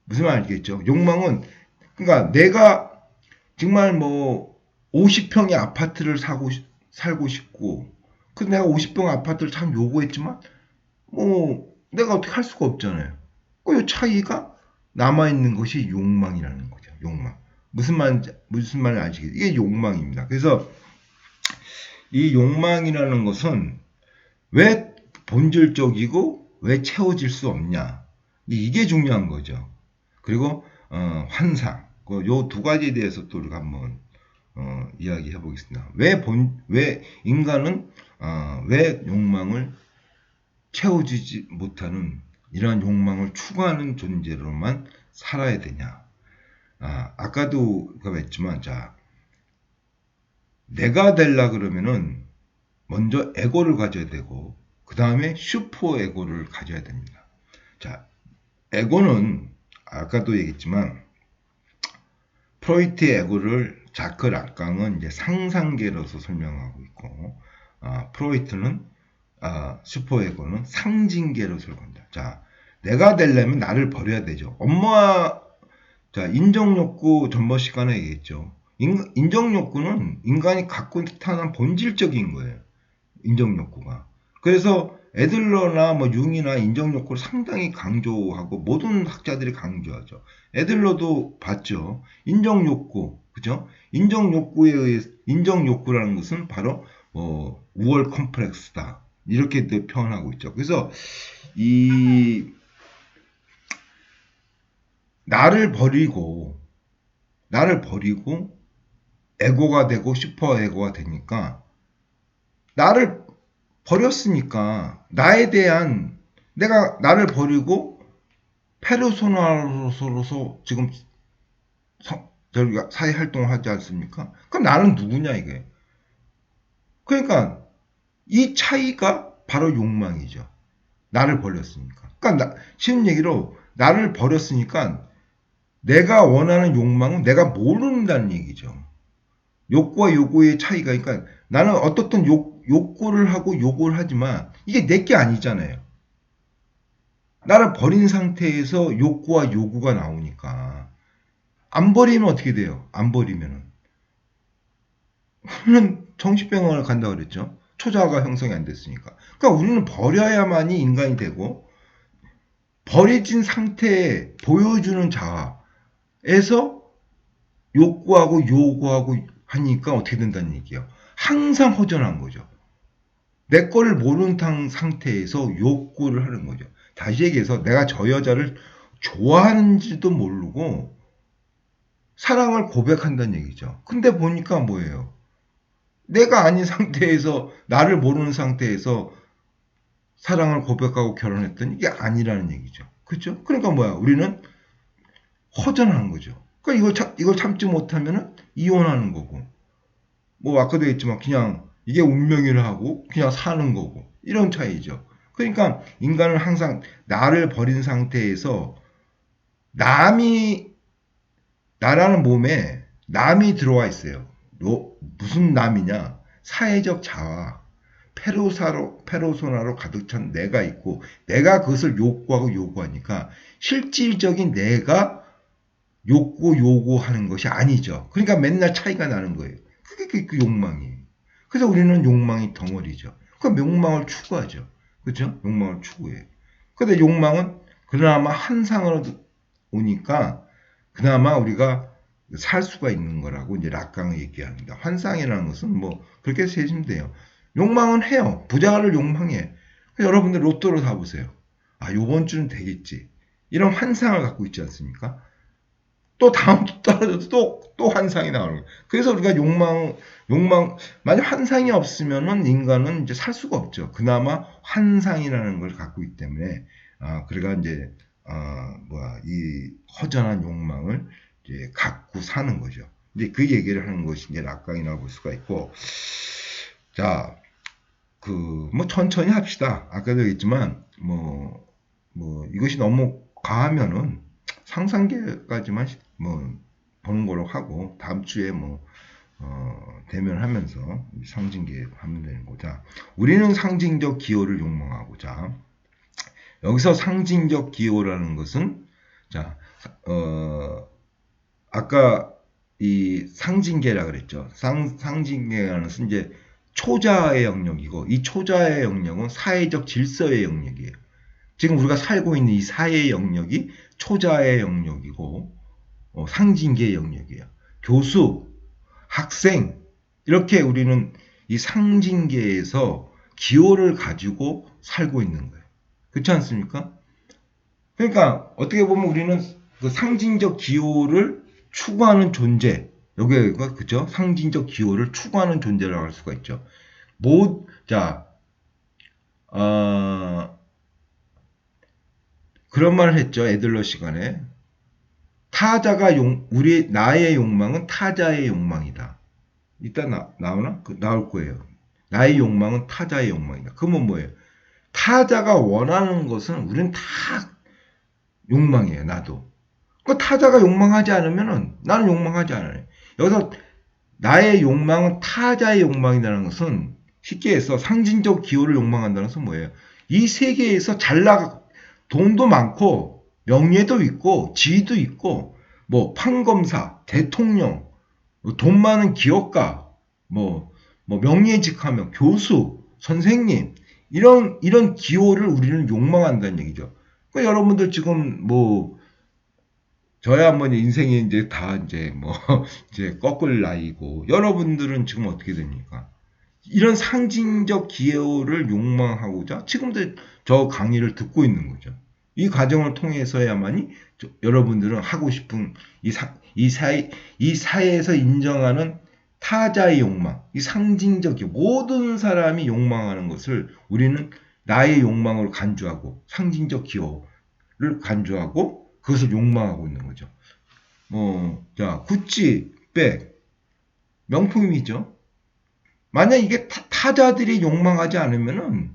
무슨 말 알겠죠? 욕망은 그러니까 내가 정말 뭐 50평의 아파트를 살고 싶고 그 내가 50평 아파트를 참 요구했지만 뭐 내가 어떻게 할 수가 없잖아요. 그 차이가 남아있는 것이 욕망이라는 거죠. 욕망. 무슨 말인지 아시겠죠? 이게 욕망입니다. 그래서 이 욕망이라는 것은 왜 본질적이고 왜 채워질 수 없냐. 이게 중요한 거죠. 그리고 환상. 요 두 가지에 대해서 또 우리가 한번 이야기해 보겠습니다. 왜 인간은 왜 욕망을 채워지지 못하는 이러한 욕망을 추구하는 존재로만 살아야 되냐. 아까도 그랬지만, 자, 내가 되려 그러면은 먼저 에고를 가져야 되고, 그 다음에 슈퍼 에고를 가져야 됩니다. 자, 에고는 아까도 얘기했지만, 프로이트의 에고를 자크 락강은 이제 상상계로서 설명하고 있고, 프로이트는 슈퍼 에고는 상징계로 설명한다. 자, 내가 되려면 나를 버려야 되죠. 자, 인정욕구 전번 시간에 얘기했죠. 인정욕구는 인간이 갖고 나타난 본질적인 거예요. 인정욕구가. 그래서 애들러나 뭐 융이나 인정욕구를 상당히 강조하고 모든 학자들이 강조하죠. 애들러도 봤죠. 인정욕구, 그죠? 인정욕구라는 것은 바로 우월 컴플렉스다. 이렇게 표현하고 있죠. 그래서 이 나를 버리고 에고가 되고 슈퍼 에고가 되니까 나를 버렸으니까 나에 대한 내가 나를 버리고 페르소나로서 지금 저희가 사회 활동을 하지 않습니까? 그럼 나는 누구냐 이게. 그러니까 이 차이가 바로 욕망이죠. 나를 버렸으니까. 그러니까 쉬운 얘기로 나를 버렸으니까 내가 원하는 욕망은 내가 모른다는 얘기죠. 욕구와 요구의 차이가, 그러니까 나는 어떻든 욕구를 하고 요구를 하지만 이게 내게 아니잖아요. 나를 버린 상태에서 욕구와 요구가 나오니까 안 버리면 어떻게 돼요? 안 버리면은 우리는 정신병원을 간다 그랬죠. 초자아가 형성이 안 됐으니까. 그러니까 우리는 버려야만이 인간이 되고 버려진 상태에 보여주는 자아에서 욕구하고 요구하고 하니까 어떻게 된다는 얘기예요. 항상 허전한 거죠. 내 거를 모르는 상태에서 욕구를 하는 거죠. 다시 얘기해서 내가 저 여자를 좋아하는지도 모르고 사랑을 고백한다는 얘기죠. 근데 보니까 뭐예요? 내가 아닌 상태에서 나를 모르는 상태에서 사랑을 고백하고 결혼했더니 이게 아니라는 얘기죠. 그렇죠? 그러니까 뭐야? 우리는 허전한 거죠. 그러니까 이걸 참지 못하면은 이혼하는 거고. 뭐 아까도 했지만 그냥 이게 운명이라 하고 그냥 사는 거고. 이런 차이죠. 그러니까 인간은 항상 나를 버린 상태에서 나라는 몸에 남이 들어와 있어요. 무슨 남이냐? 사회적 자아, 페르소나로 가득 찬 내가 있고, 내가 그것을 욕구하고 요구하니까 실질적인 내가 요구하는 것이 아니죠. 그러니까 맨날 차이가 나는 거예요. 그게 그 욕망이에요. 그래서 우리는 욕망이 덩어리죠. 그 욕망을 추구하죠. 그렇죠? 욕망을 추구해요. 근데 욕망은 그나마 한상으로 오니까 그나마 우리가 살 수가 있는 거라고 이제 락강이 얘기합니다. 환상이라는 것은 뭐 그렇게 세시면 돼요. 욕망은 해요. 부자를 욕망해. 여러분들 로또로 사보세요. 요번 주는 되겠지. 이런 환상을 갖고 있지 않습니까? 또 다음 주 떨어져도 또 환상이 나오는 거예요. 그래서 우리가 만약 환상이 없으면은 인간은 이제 살 수가 없죠. 그나마 환상이라는 걸 갖고 있기 때문에, 그래가 이제, 이 허전한 욕망을 이제 갖고 사는 거죠. 이제 그 얘기를 하는 것이 이제 락강이라고 볼 수가 있고, 자, 뭐 천천히 합시다. 아까도 얘기했지만, 이것이 너무 과하면은 상상계까지만 보는 걸로 하고, 다음 주에 대면하면서 상징계 하면 되는 거자. 우리는 상징적 기호를 욕망하고자. 여기서 상징적 기호라는 것은, 자, 아까 이 상징계라 그랬죠. 상징계라는 것은 이제 초자의 영역이고, 이 초자의 영역은 사회적 질서의 영역이에요. 지금 우리가 살고 있는 이 사회 영역이 초자의 영역이고 상징계의 영역이에요. 교수, 학생 이렇게 우리는 이 상징계에서 기호를 가지고 살고 있는 거예요. 그렇지 않습니까? 그러니까 어떻게 보면 우리는 그 상징적 기호를 추구하는 존재, 여기가 그죠? 상징적 기호를 추구하는 존재라고 할 수가 있죠. 자, 그런 말을 했죠. 애들러 시간에. 나의 욕망은 타자의 욕망이다. 이따 나오나? 나올 거예요. 나의 욕망은 타자의 욕망이다. 그러면 뭐예요? 타자가 원하는 것은 우리는 다 욕망이에요. 나도. 그 타자가 욕망하지 않으면은 나는 욕망하지 않아요. 여기서 나의 욕망은 타자의 욕망이라는 것은 쉽게 해서 상징적 기호를 욕망한다는 것은 뭐예요? 이 세계에서 돈도 많고 명예도 있고 지위도 있고 뭐 판검사, 대통령, 돈 많은 기업가, 명예직하며 교수, 선생님 이런 기호를 우리는 욕망한다는 얘기죠. 그러니까 여러분들 지금 저야 인생이 이제 다 이제 꺾을 나이고 여러분들은 지금 어떻게 됩니까? 이런 상징적 기호를 욕망하고자 지금도 저 강의를 듣고 있는 거죠. 이 과정을 통해서야만이 여러분들은 하고 싶은 이 사회에서 인정하는 타자의 욕망, 이 상징적 기호, 모든 사람이 욕망하는 것을 우리는 나의 욕망으로 간주하고 상징적 기호를 간주하고 그것을 욕망하고 있는 거죠. 자, 구찌, 백, 명품이죠. 만약 이게 타자들이 욕망하지 않으면은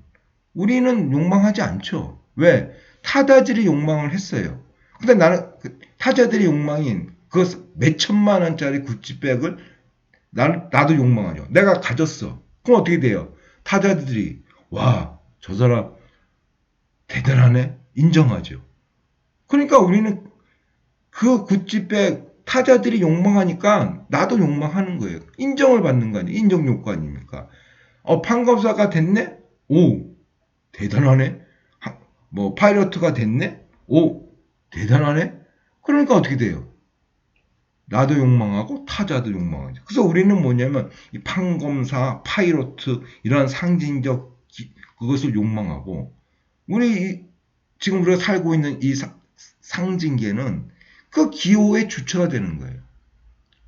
우리는 욕망하지 않죠. 왜? 타자들이 욕망을 했어요. 근데 나는 타자들의 욕망인 그 몇천만 원짜리 구찌백을 나도 욕망하죠. 내가 가졌어. 그럼 어떻게 돼요? 타자들이 와, 저 사람 대단하네? 인정하죠. 그러니까 우리는 그 구찌백 타자들이 욕망하니까 나도 욕망하는 거예요. 인정을 받는 거 아니에요. 인정 요구 아닙니까? 판검사가 됐네? 오, 대단하네? 파이러트가 됐네? 오, 대단하네? 그러니까 어떻게 돼요? 나도 욕망하고 타자도 욕망하죠. 그래서 우리는 뭐냐면 이 판검사, 파이러트 이러한 상징적 그것을 욕망하고 지금 우리가 살고 있는 이 상징계는 그 기호의 주체가 되는 거예요.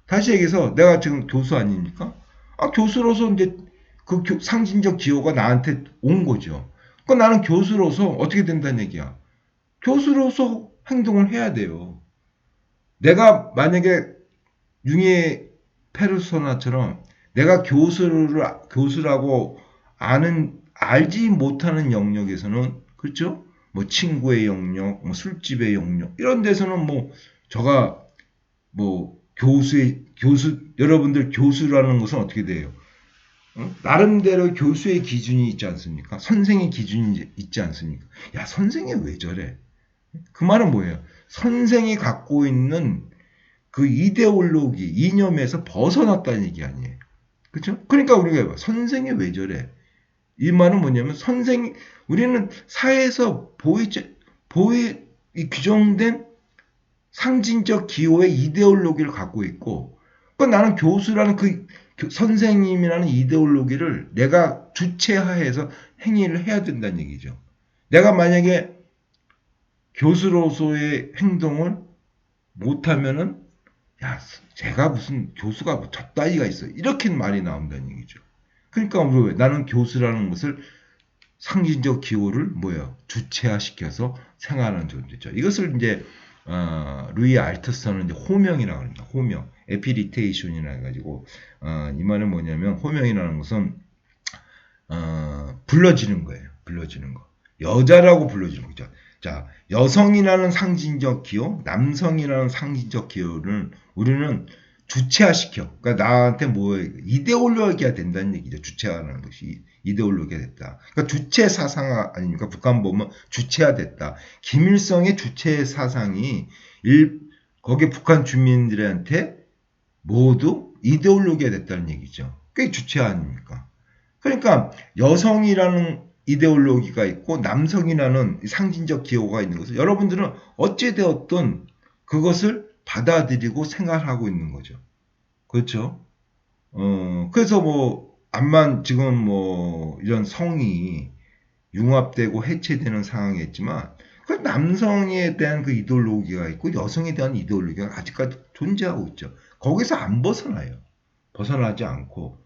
다시 얘기해서 내가 지금 교수 아닙니까? 교수로서 이제 그 상징적 기호가 나한테 온 거죠. 그러니까 나는 교수로서 어떻게 된다는 얘기야. 교수로서 행동을 해야 돼요. 내가 만약에 융의 페르소나처럼 내가 교수라고 알지 못하는 영역에서는 그렇죠? 친구의 영역, 술집의 영역 이런 데서는 여러분들 교수라는 것은 어떻게 돼요? 나름대로 교수의 기준이 있지 않습니까? 선생의 기준이 있지 않습니까? 야, 선생이 왜 저래? 그 말은 뭐예요? 선생이 갖고 있는 그 이데올로기, 이념에서 벗어났다는 얘기 아니에요. 그렇죠? 그러니까 우리가 선생이 왜 저래? 이 말은 뭐냐면 우리는 사회에서 규정된 상징적 기호의 이데올로기를 갖고 있고, 나는 교수라는 선생님이라는 이데올로기를 내가 주체화해서 행위를 해야 된다는 얘기죠. 내가 만약에 교수로서의 행동을 못하면은 야, 제가 무슨 교수가 젖다이가 있어 이렇게 말이 나온다는 얘기죠. 그러니까 나는 교수라는 것을 상징적 기호를 주체화시켜서 생활하는 존재죠. 이것을 이제 루이 알트선은 이제 호명이라고 합니다. 호명, 에피리테이션이라 해가지고 이 말은 뭐냐면 호명이라는 것은 불러지는 거예요. 불러지는 거. 여자라고 불러지는 거죠. 자, 여성이라는 상징적 기호, 남성이라는 상징적 기호를 우리는 주체화시켜. 그러니까 나한테 이데올로기가 된다는 얘기죠. 주체화라는 것이 이데올로기가 됐다. 그러니까 주체 사상 아닙니까? 북한 보면 주체화됐다. 김일성의 주체 사상이 거기 북한 주민들한테 모두 이데올로기가 됐다는 얘기죠. 그게 주체화 아닙니까? 그러니까 여성이라는 이데올로기가 있고 남성이라는 상징적 기호가 있는 것을 여러분들은 어찌되었든 그것을 받아들이고 생활하고 있는 거죠. 그렇죠? 그래서 뭐 암만 지금 뭐 이런 성이 융합되고 해체되는 상황이었지만 그 남성에 대한 그 이데올로기가 있고 여성에 대한 이데올로기가 아직까지 존재하고 있죠. 거기서 안 벗어나요. 벗어나지 않고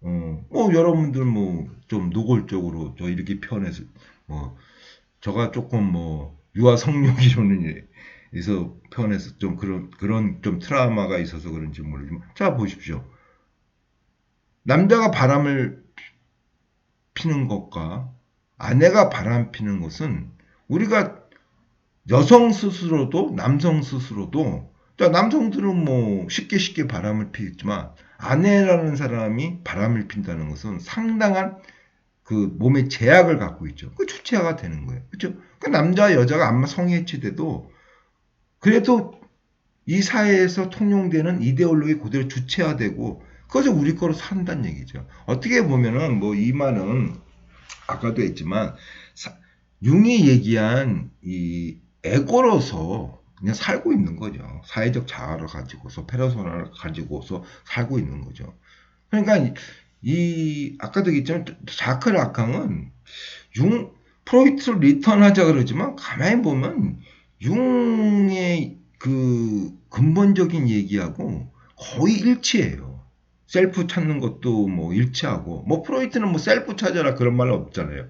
뭐 여러분들 뭐 좀 노골적으로 저 이렇게 표현해서 뭐 저가 조금 뭐 유아 성욕이론에서 표현해서 좀 그런 좀 트라우마가 있어서 그런지 모르지만 자 보십시오. 남자가 바람을 피는 것과 아내가 바람 피는 것은 우리가 여성 스스로도 남성 스스로도 남성들은 뭐 쉽게 바람을 피겠지만 아내라는 사람이 바람을 핀다는 것은 상당한 그 몸의 제약을 갖고 있죠. 그 주체가 되는 거예요. 그렇죠? 그 남자 여자가 아마 성해치돼도 그래도 이 사회에서 통용되는 이데올로기 그대로 주체화되고 그것을 우리 거로 산다는 얘기죠. 어떻게 보면은 뭐 이 말은 아까도 했지만 융이 얘기한 이 에고로서 그냥 살고 있는 거죠. 사회적 자아를 가지고서 페르소나를 가지고서 살고 있는 거죠. 그러니까 이 아까도 얘기했지만 자크 라캉은 융 프로이트를 리턴하자 그러지만 가만히 보면 융의 그 근본적인 얘기하고 거의 일치해요. 셀프 찾는 것도 뭐 일치하고 뭐 프로이트는 뭐 셀프 찾아라 그런 말 없잖아요.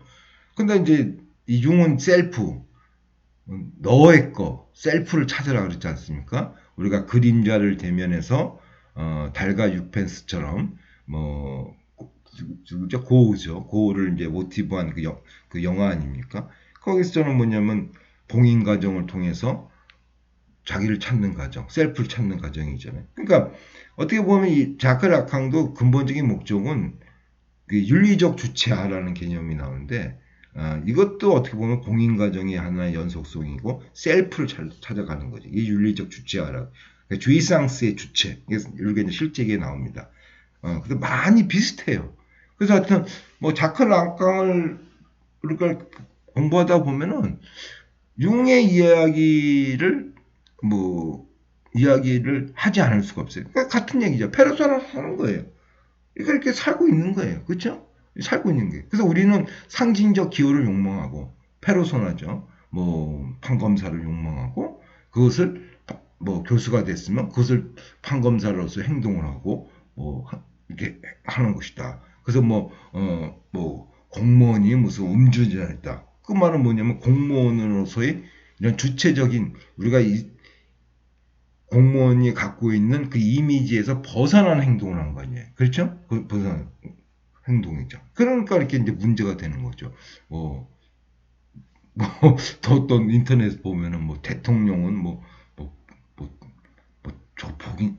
근데 이제 이 융은 셀프 너의 거 셀프를 찾으라 그랬지 않습니까? 우리가 그림자를 대면해서 달과 육펜스처럼 뭐 고우죠. 고우를 이제 모티브한 그 영화 아닙니까? 거기서 저는 뭐냐면 봉인 과정을 통해서 자기를 찾는 과정, 셀프를 찾는 과정이잖아요. 그러니까 어떻게 보면 이 자크 라캉도 근본적인 목적은 그 윤리적 주체화라는 개념이 나오는데 이것도 어떻게 보면 공인 과정의 하나의 연속성이고 셀프를 찾아가는 거죠. 이 윤리적 주체화라고. 그러니까 주의상스의 주체. 이게 이제 실제기에 나옵니다. 그래서 많이 비슷해요. 그래서 하여튼 뭐 자크 랑캉을 우리가 공부하다 보면은 융의 이야기를 하지 않을 수가 없어요. 그러니까 같은 얘기죠. 페르소나를 하는 거예요. 이렇게 살고 있는 거예요. 그렇죠? 살고 있는 게. 그래서 우리는 상징적 기호를 욕망하고 페르소나죠. 뭐 판검사를 욕망하고 그것을 뭐 교수가 됐으면 그것을 판검사로서 행동을 하고 뭐 이렇게 하는 것이다. 그래서 뭐 공무원이 무슨 음주운전했다. 그 말은 뭐냐면 공무원으로서의 이런 주체적인 우리가 이 공무원이 갖고 있는 그 이미지에서 벗어난 행동을 한 거 아니에요. 그렇죠? 벗어난 행동이죠. 그러니까 이렇게 이제 문제가 되는 거죠. 또 인터넷 보면은 뭐 대통령은 뭐, 뭐,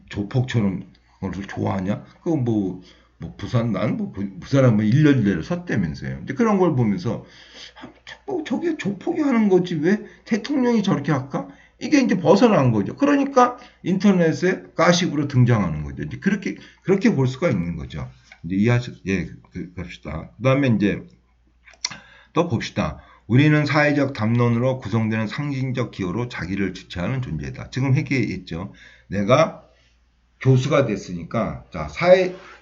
조폭처럼 그걸 좋아하냐? 그거 부산 부산 한번 1년 내로 섰다면서요. 이제 그런 걸 보면서 저게 조폭이 하는 거지 왜 대통령이 저렇게 할까? 이게 이제 벗어난 거죠. 그러니까 인터넷에 가십으로 등장하는 거죠. 이제 그렇게 볼 수가 있는 거죠. 이제 갑시다. 그다음에 이제 또 봅시다. 우리는 사회적 담론으로 구성되는 상징적 기호로 자기를 주체하는 존재다. 지금 얘기했죠. 내가 교수가 됐으니까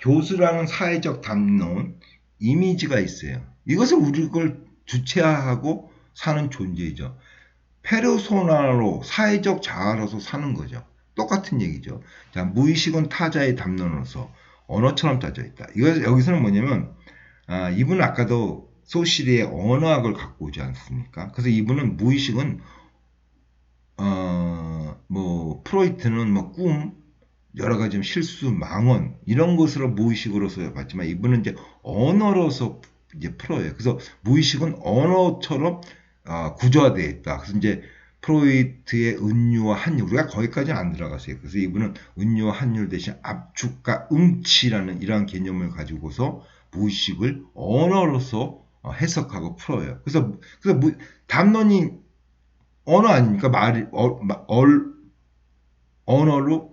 교수라는 사회적 담론 이미지가 있어요. 이것을 우리 걸 주체화하고 사는 존재이죠. 페르소나로 사회적 자아로서 사는 거죠. 똑같은 얘기죠. 자, 무의식은 타자의 담론으로서 언어처럼 짜져 있다. 여기서는 뭐냐면 이분은 아까도 소시리의 언어학을 갖고 오지 않습니까? 그래서 이분은 무의식은 뭐 프로이트는 뭐 꿈, 여러 가지 실수, 망언 이런 것으로 무의식으로서 봤지만 이분은 이제 언어로서 이제 풀어요. 그래서 무의식은 언어처럼 구조화되어 있다. 그래서 이제 프로이트의 은유와 한율, 우리가 거기까지는 안 들어갔어요. 그래서 이분은 은유와 한율 대신 압축과 음치라는 이러한 개념을 가지고서 무의식을 언어로서 해석하고 풀어요. 그래서 담론이 언어 아닙니까? 언어로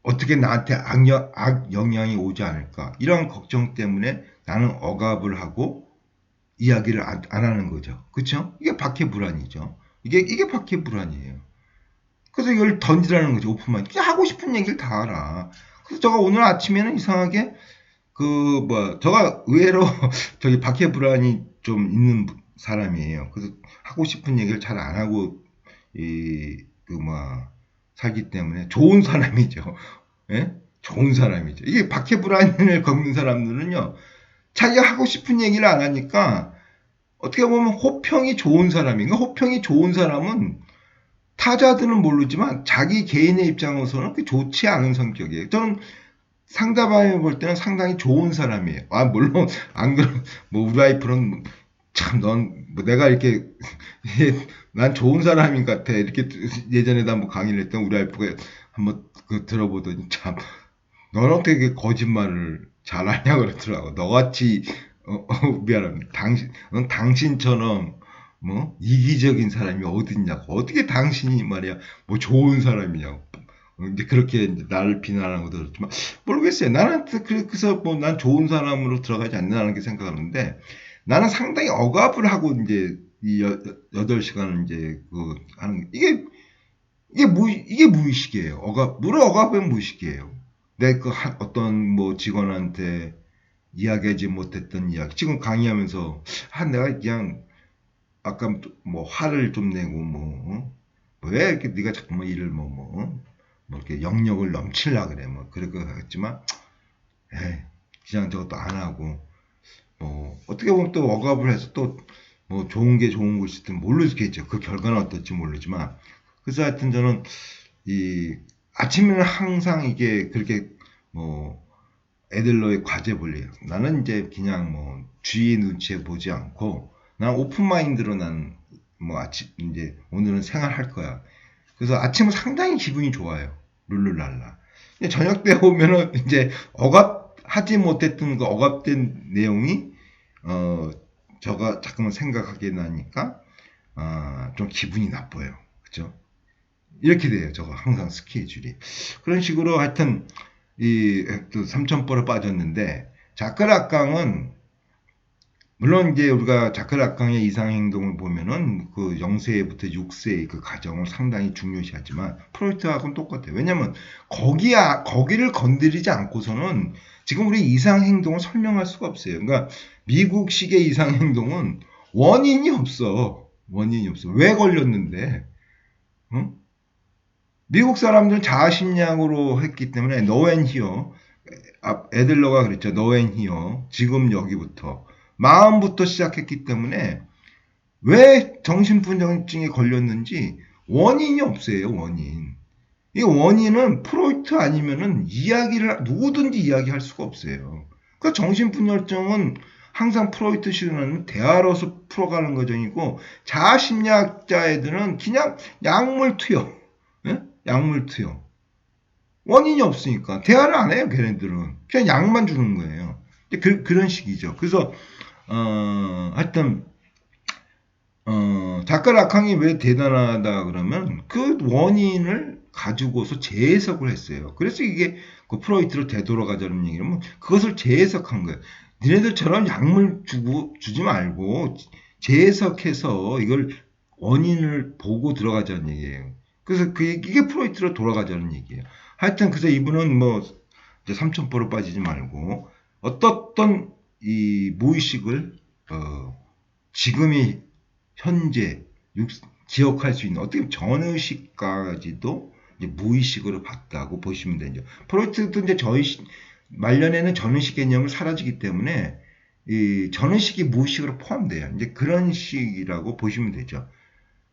어떻게 나한테 악 영향이 오지 않을까 이런 걱정 때문에 나는 억압을 하고 이야기를 안 하는 거죠. 그렇죠? 이게 박해불안이죠. 이게 박해불안이에요. 그래서 이걸 던지라는 거죠. 오픈마인드. 그냥 하고 싶은 얘기를 다 하라. 그래서 제가 오늘 아침에는 이상하게 제가 의외로 저기 박해불안이 좀 있는 사람이에요. 그래서 하고 싶은 얘기를 잘 안 하고 살기 때문에 좋은 사람이죠. 예? 좋은 사람이죠. 이게 박해불안을 겪는 사람들은요, 자기가 하고 싶은 얘기를 안 하니까 어떻게 보면 호평이 좋은 사람인가? 호평이 좋은 사람은 타자들은 모르지만 자기 개인의 입장으로서는 그렇게 좋지 않은 성격이에요. 저는 상대방이 볼 때는 상당히 좋은 사람이에요. 물론 안 그럼 우리 와이프는 참 넌 내가 이렇게 난 좋은 사람인 것 같아 이렇게 예전에도 한번 강의를 했던 우리 와이프가 한번 들어보더니 참 너는 어떻게 거짓말을 잘하냐 그러더라고. 너같이 미안합니다. 넌 당신처럼 이기적인 사람이 어딨냐고. 어떻게 당신이 말이야 좋은 사람이냐고. 이제 그렇게 이제 나를 비난하는 것도 그렇지만 모르겠어요. 나는 그래서 난 좋은 사람으로 들어가지 않는다는 게 생각하는데 나는 상당히 억압을 하고 이제 이 8시간을 이제 하는 이게 무의식이에요. 물론 억압은 무의식이에요. 내 어떤 직원한테 이야기하지 못했던 이야기. 지금 강의하면서 내가 그냥 아까 화를 좀 내고 왜 이렇게 네가 자꾸만 일을 이렇게 영역을 넘치려 그래 그럴 것 같지만 그냥 저것도 안 하고 어떻게 보면 또 억압을 해서 또 좋은 게 좋은 것이든 모르겠죠. 그 결과는 어떨지 모르지만 그래서 하여튼 저는 이 아침에는 항상 이게 그렇게 애들로의 과제 볼래요. 나는 이제 그냥 주위 눈치에 보지 않고 난 오픈 마인드로 난 아침 이제 오늘은 생활할 거야. 그래서 아침은 상당히 기분이 좋아요. 룰루랄라. 근데 저녁 때 오면은 이제 억압하지 못했던 그 억압된 내용이 저가 자꾸만 생각하게 나니까 좀 기분이 나빠요. 그죠? 이렇게 돼요. 저거 항상 스케줄이. 그런 식으로 하여튼 또 삼천포로 빠졌는데 자크락강은 물론 이제 우리가 자크락강의 이상 행동을 보면은 그 0세부터 6세의 그 과정을 상당히 중요시하지만 프로이트하고는 똑같아요. 왜냐면 거기를 건드리지 않고서는 지금 우리 이상 행동을 설명할 수가 없어요. 그러니까 미국식의 이상 행동은 원인이 없어. 원인이 없어. 왜 걸렸는데? 응? 미국 사람들은 자아심리학으로 했기 때문에 노앤히어 애들러가 그랬죠. 노앤히어 지금 여기부터 마음부터 시작했기 때문에 왜 정신분열증에 걸렸는지 원인이 없어요. 원인. 이 원인은 프로이트 아니면은 누구든지 이야기할 수가 없어요. 그러니까 정신분열증은 항상 프로이트식으로는 대화로서 풀어가는 과정이고 자아심리학자 애들은 그냥 약물 투여. 예? 약물 투여. 원인이 없으니까 대화를 안 해요. 걔네들은 그냥 약만 주는 거예요. 그런 식이죠. 그래서 하여튼 작가 라캉이 왜 대단하다 그러면 그 원인을 가지고서 재해석을 했어요. 그래서 이게 그 프로이트로 되돌아가자는 얘기는 그것을 재해석한 거예요. 니네들처럼 약물 주지 말고 재해석해서 이걸 원인을 보고 들어가자는 얘기예요. 그래서 이게 프로이트로 돌아가자는 얘기예요. 하여튼 그래서 이분은 이제 삼천포로 빠지지 말고 어떻던 이 무의식을 지금이 현재 기억할 수 있는 어떻게 보면 전의식까지도 이제 무의식으로 봤다고 보시면 되죠. 프로이트도 이제 말년에는 전의식 개념을 사라지기 때문에 이 전의식이 무의식으로 포함돼요. 이제 그런 식이라고 보시면 되죠.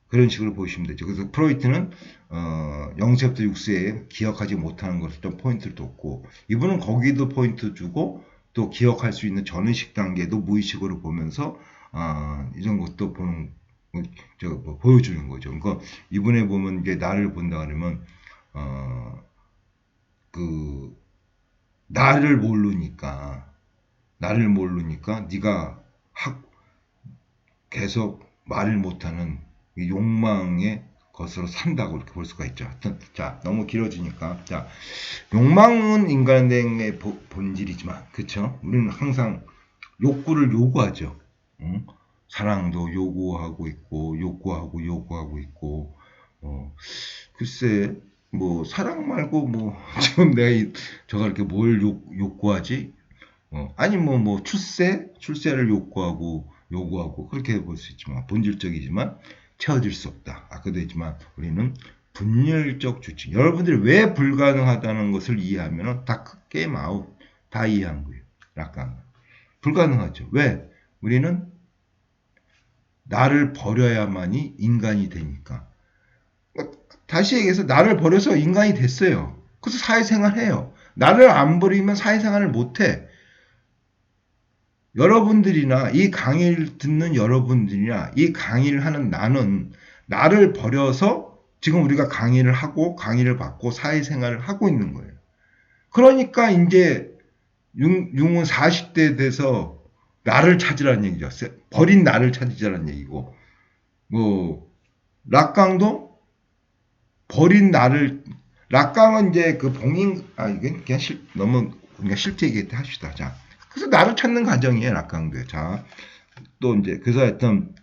그런 식으로 보시면 되죠. 그래서 프로이트는 0세부터 6세에 기억하지 못하는 것을 좀 포인트를 뒀고 이분은 거기도 포인트 주고 또 기억할 수 있는 전의식 단계도 무의식으로 보면서 이런 것도 보여주는 거죠. 그러니까 이분에 보면 이제 나를 본다 그러면 나를 모르니까 네가 계속 말을 못하는 욕망에 것으로 산다고 이렇게 볼 수가 있죠. 하여튼, 자, 너무 길어지니까. 자, 욕망은 인간의 본질이지만, 그쵸? 우리는 항상 욕구를 요구하죠. 응? 사랑도 요구하고 있고, 요구하고 있고, 글쎄, 뭐, 사랑 말고, 뭐, 지금 내가 저가 이렇게 뭘 욕구하지? 아니, 뭐, 출세를 요구하고, 그렇게 볼 수 있지만, 본질적이지만, 채워질 수 없다. 아까도 했지만, 우리는 분열적 주체. 여러분들이 왜 불가능하다는 것을 이해하면, 다 게임 아웃. 다 이해한 거예요. 락강. 불가능하죠. 왜? 우리는 나를 버려야만이 인간이 되니까. 다시 얘기해서 나를 버려서 인간이 됐어요. 그래서 사회생활 해요. 나를 안 버리면 사회생활을 못해. 여러분들이나 이 강의를 듣는 여러분들이나 이 강의를 하는 나는 나를 버려서 지금 우리가 강의를 하고 강의를 받고 사회생활을 하고 있는 거예요. 그러니까 이제 융은 40대 돼서 나를 찾으라는 얘기죠. 버린 나를 찾으라는 얘기고, 뭐 락강도 버린 나를, 락강은 이제 그 봉인, 이건 그냥 너무 그냥 실제 얘기 합시다. 자, 그래서 나를 찾는 과정이에요, 락강도. 자, 또 이제 그래서 하여튼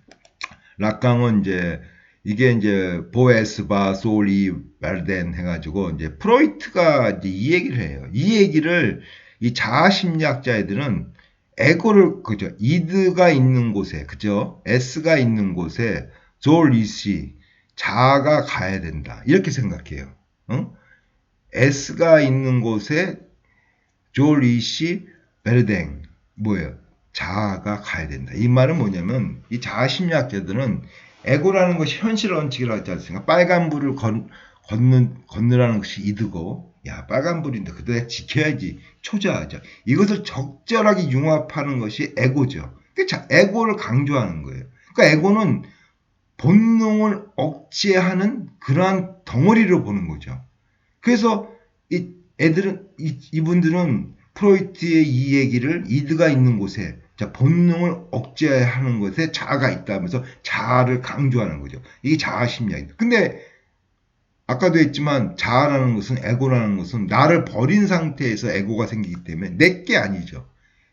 락강은 이제 이게 이제 보에스바 솔리 발덴 해가지고 이제 프로이트가 이제 이 얘기를 해요. 이 얘기를 이 자아심리학자애들은 에고를, 그죠, 이드가 있는 곳에, 그죠, S가 있는 곳에 졸리시 자아가 가야 된다 이렇게 생각해요. S가 있는 곳에 졸리시 베르댕 뭐예요? 자아가 가야 된다. 이 말은 뭐냐면 이 자아심리학자들은 에고라는 것이 현실 원칙이라고 하지 않습니까? 빨간불을 건너라는 것이 이드고, 야, 빨간불인데 그대로 지켜야지, 초조하죠. 이것을 적절하게 융합하는 것이 에고죠. 그러니까 에고를 강조하는 거예요. 그러니까 에고는 본능을 억제하는 그러한 덩어리로 보는 거죠. 그래서 이분들은 프로이트의 이 얘기를 이드가 있는 곳에, 자, 본능을 억제하는 것에 자아가 있다면서 자아를 강조하는 거죠. 이게 자아 심리학이다. 근데 아까도 했지만 자아라는 것은, 에고라는 것은 나를 버린 상태에서 에고가 생기기 때문에 내게 아니죠.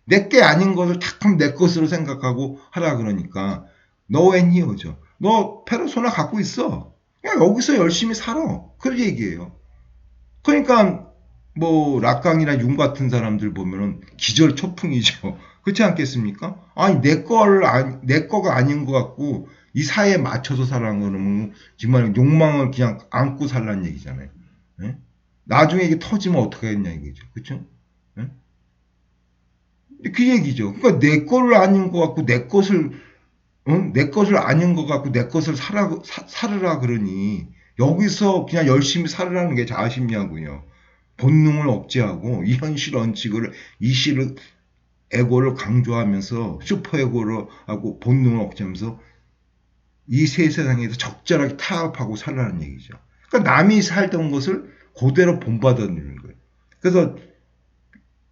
내게 아닌 것을 탁 내 것으로 생각하고 하라 그러니까 no and here죠. 너 페르소나 갖고 있어. 그냥 여기서 열심히 살아. 그런 얘기예요. 그러니까 뭐 락강이나 융 같은 사람들 보면은 기절초풍이죠. 그렇지 않겠습니까? 아니 내 거가 아닌 것 같고 이 사회에 맞춰서 살라는 거는 정말 욕망을 그냥 안고 살라는 얘기잖아요. 네? 나중에 이게 터지면 어떻게 하겠냐 이거죠. 그렇죠? 네? 그 얘기죠. 그러니까 내 거를 아닌 것 같고 내 것을 아닌 것 같고 내 것을 살으라 그러니 여기서 그냥 열심히 살으라는 게 자아심리하고요. 본능을 억제하고 이 현실 원칙을, 에고를 강조하면서 슈퍼에고를 하고 본능을 억제하면서 이 세상에서 적절하게 타협하고 살라는 얘기죠. 그러니까 남이 살던 것을 그대로 본받아들이는 거예요. 그래서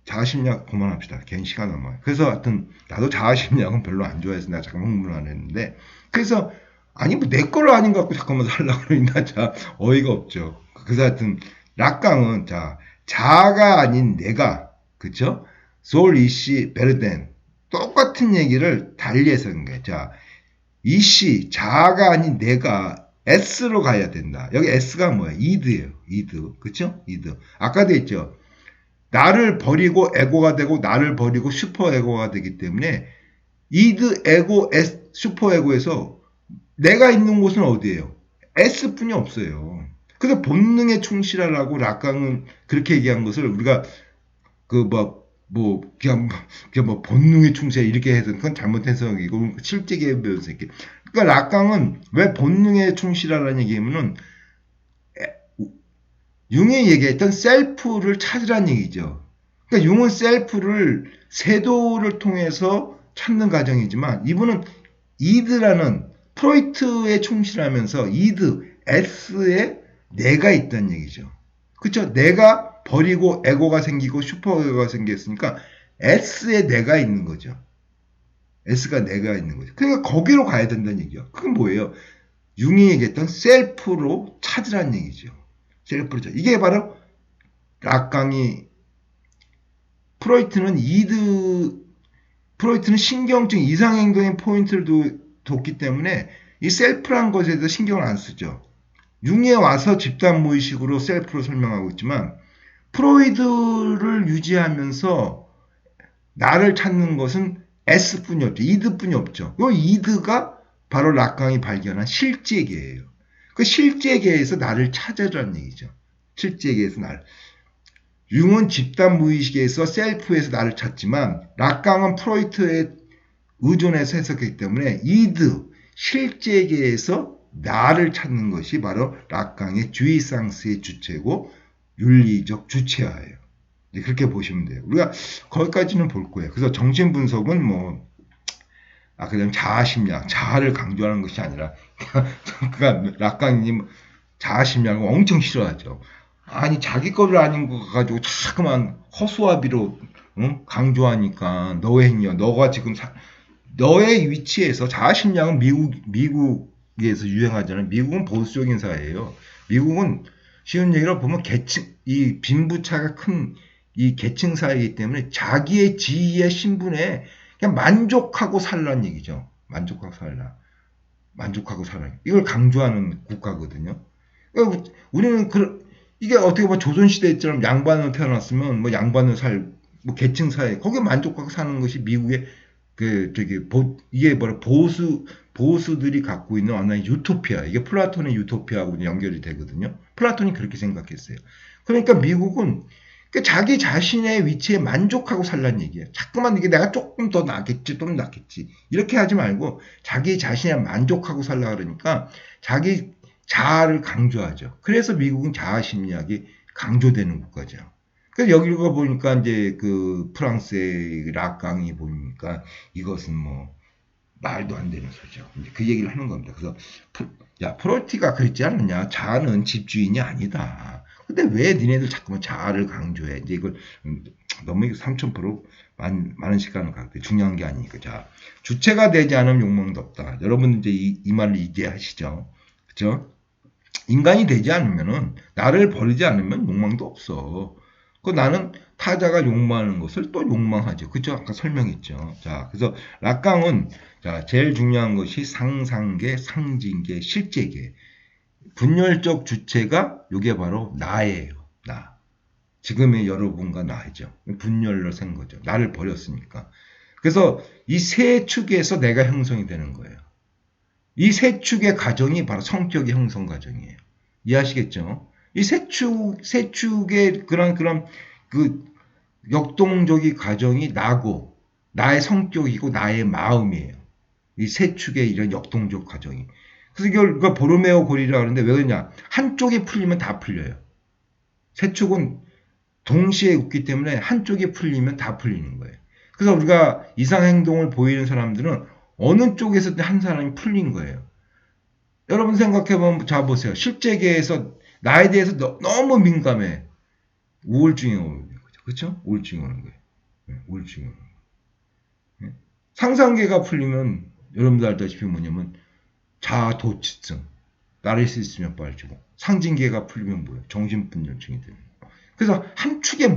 자아심리학 그만합시다. 괜히 시간 남아요. 그래서 하여튼 나도 자아심리학은 별로 안 좋아해서 내가 잠깐 흥분 안 했는데, 그래서 아니 뭐 내 거를 아닌 것 같고 잠깐만 살라고 그러니까 자 어이가 없죠. 그래서 하여튼 락강은 자아가 아닌 내가, 그쵸? 솔 이시 베르덴 똑같은 얘기를 달리해서 한 거예요. 자, 이시 자아가 아닌 내가 S로 가야 된다. 여기 S가 뭐야? 이드예요. 이드. 그쵸? 이드. 아까도 했죠. 나를 버리고 에고가 되고 나를 버리고 슈퍼 에고가 되기 때문에 이드 에고 슈퍼 에고에서 내가 있는 곳은 어디예요? S뿐이 없어요. 그래서 본능에 충실하라고 락강은 그렇게 얘기한 것을 우리가 그냥 본능에 충실 이렇게 해서 그건 잘못된 해석이고 실제에 배워서 이렇게. 그러니까 락강은 왜 본능에 충실하라는 얘기하면은 융이 얘기했던 셀프를 찾으라는 얘기죠. 그러니까 융은 셀프를 세도를 통해서 찾는 과정이지만 이분은 이드라는 프로이트에 충실하면서 이드, S에 내가 있다는 얘기죠. 그렇죠? 내가 버리고 에고가 생기고 슈퍼에고가 생겼으니까 S에 내가 있는 거죠. S가 내가 있는 거죠. 그러니까 거기로 가야 된다는 얘기죠. 그건 뭐예요? 융이 얘기했던 셀프로 찾으라는 얘기죠. 셀프로 찾. 이게 바로 락강이 프로이트는 신경증 이상행동의 포인트를 뒀기 때문에 이 셀프란 것에 대해서 신경을 안 쓰죠. 융에 와서 집단 무의식으로 셀프로 설명하고 있지만 프로이드를 유지하면서 나를 찾는 것은 S뿐이 없죠. 이드뿐이 없죠. 이 이드가 바로 락강이 발견한 실제계예요. 그 실제계에서 나를 찾아라는 얘기죠. 실제계에서 나를. 융은 집단 무의식에서 셀프에서 나를 찾지만 락강은 프로이트에 의존해서 해석했기 때문에 이드, 실제계에서 나를 찾는 것이 바로 락강의 주의상스의 주체고 윤리적 주체화예요. 그렇게 보시면 돼요. 우리가 거기까지는 볼 거예요. 그래서 정신분석은 그냥 자아심리학, 자아를 강조하는 것이 아니라, 그러니까 락강님 자아심리학을 엄청 싫어하죠. 아니 자기 거를 아닌 거 가지고 자꾸만 허수아비로 강조하니까 너의 행위야. 너가 지금 너의 위치에서 자아심리학은 미국에서 유행하잖아요. 미국은 보수적인 사회예요. 미국은 쉬운 얘기로 보면 이 빈부차가 큰 이 계층 사회이기 때문에 자기의 지위의 신분에 그냥 만족하고 살라는 얘기죠. 만족하고 살라. 이걸 강조하는 국가거든요. 그러니까 우리는 이게 어떻게 보면 조선시대처럼 양반으로 태어났으면 양반으로 계층 사회 거기에 만족하고 사는 것이 미국의 이게 보수들이 갖고 있는 하나의 유토피아. 이게 플라톤의 유토피아하고 연결이 되거든요. 플라톤이 그렇게 생각했어요. 그러니까 미국은 자기 자신의 위치에 만족하고 살라는 얘기예요. 자꾸만 이게 내가 조금 더 낫겠지, 좀 낫겠지. 이렇게 하지 말고 자기 자신에 만족하고 살라 그러니까 자기 자아를 강조하죠. 그래서 미국은 자아 심리학이 강조되는 국가죠. 그래서 여기 보니까 이제 그 프랑스의 락강이 보니까 이것은 말도 안 되는 소리죠. 이제 그 얘기를 하는 겁니다. 그래서 프로이트가 그랬지 않느냐? 자아는 집주인이 아니다. 근데 왜 니네들 자꾸만 자아를 강조해? 이제 이걸 너무 3000% 많은 시간을 갖고 중요한 게 아니니까. 자, 주체가 되지 않으면 욕망도 없다. 여러분 이제 이 말을 이해하시죠? 그렇죠? 인간이 되지 않으면은 나를 버리지 않으면 욕망도 없어. 나는 타자가 욕망하는 것을 또 욕망하죠. 그죠? 아까 설명했죠. 자, 그래서 락강은 제일 중요한 것이 상상계, 상징계, 실제계. 분열적 주체가 이게 바로 나예요. 나. 지금의 여러분과 나이죠. 분열로 생 거죠. 나를 버렸으니까. 그래서 이 세 축에서 내가 형성이 되는 거예요. 이 세 축의 과정이 바로 성격의 형성 과정이에요. 이해하시겠죠? 이 세 축의 그런 그 역동적인 과정이 나고 나의 성격이고 나의 마음이에요. 이 세 축의 이런 역동적 과정이. 그래서 이걸 보르메오 고리라고 하는데 왜 그러냐? 한쪽이 풀리면 다 풀려요. 세 축은 동시에 웃기 때문에 한쪽이 풀리면 다 풀리는 거예요. 그래서 우리가 이상행동을 보이는 사람들은 어느 쪽에서든 한 사람이 풀린 거예요. 여러분 생각해보면 자 보세요. 실제계에서 나에 대해서 너무 민감해. 우울증이 오는 거죠. 그렇죠? 우울증이 오는 거예요. 우울증이 오는 거예요. 상상계가 풀리면 여러분들 알다시피 뭐냐면 자아도취증, 나르시시즘에 빠지고 상징계가 풀리면 뭐예요? 정신분열증이 되는 거예요. 그래서 한 축에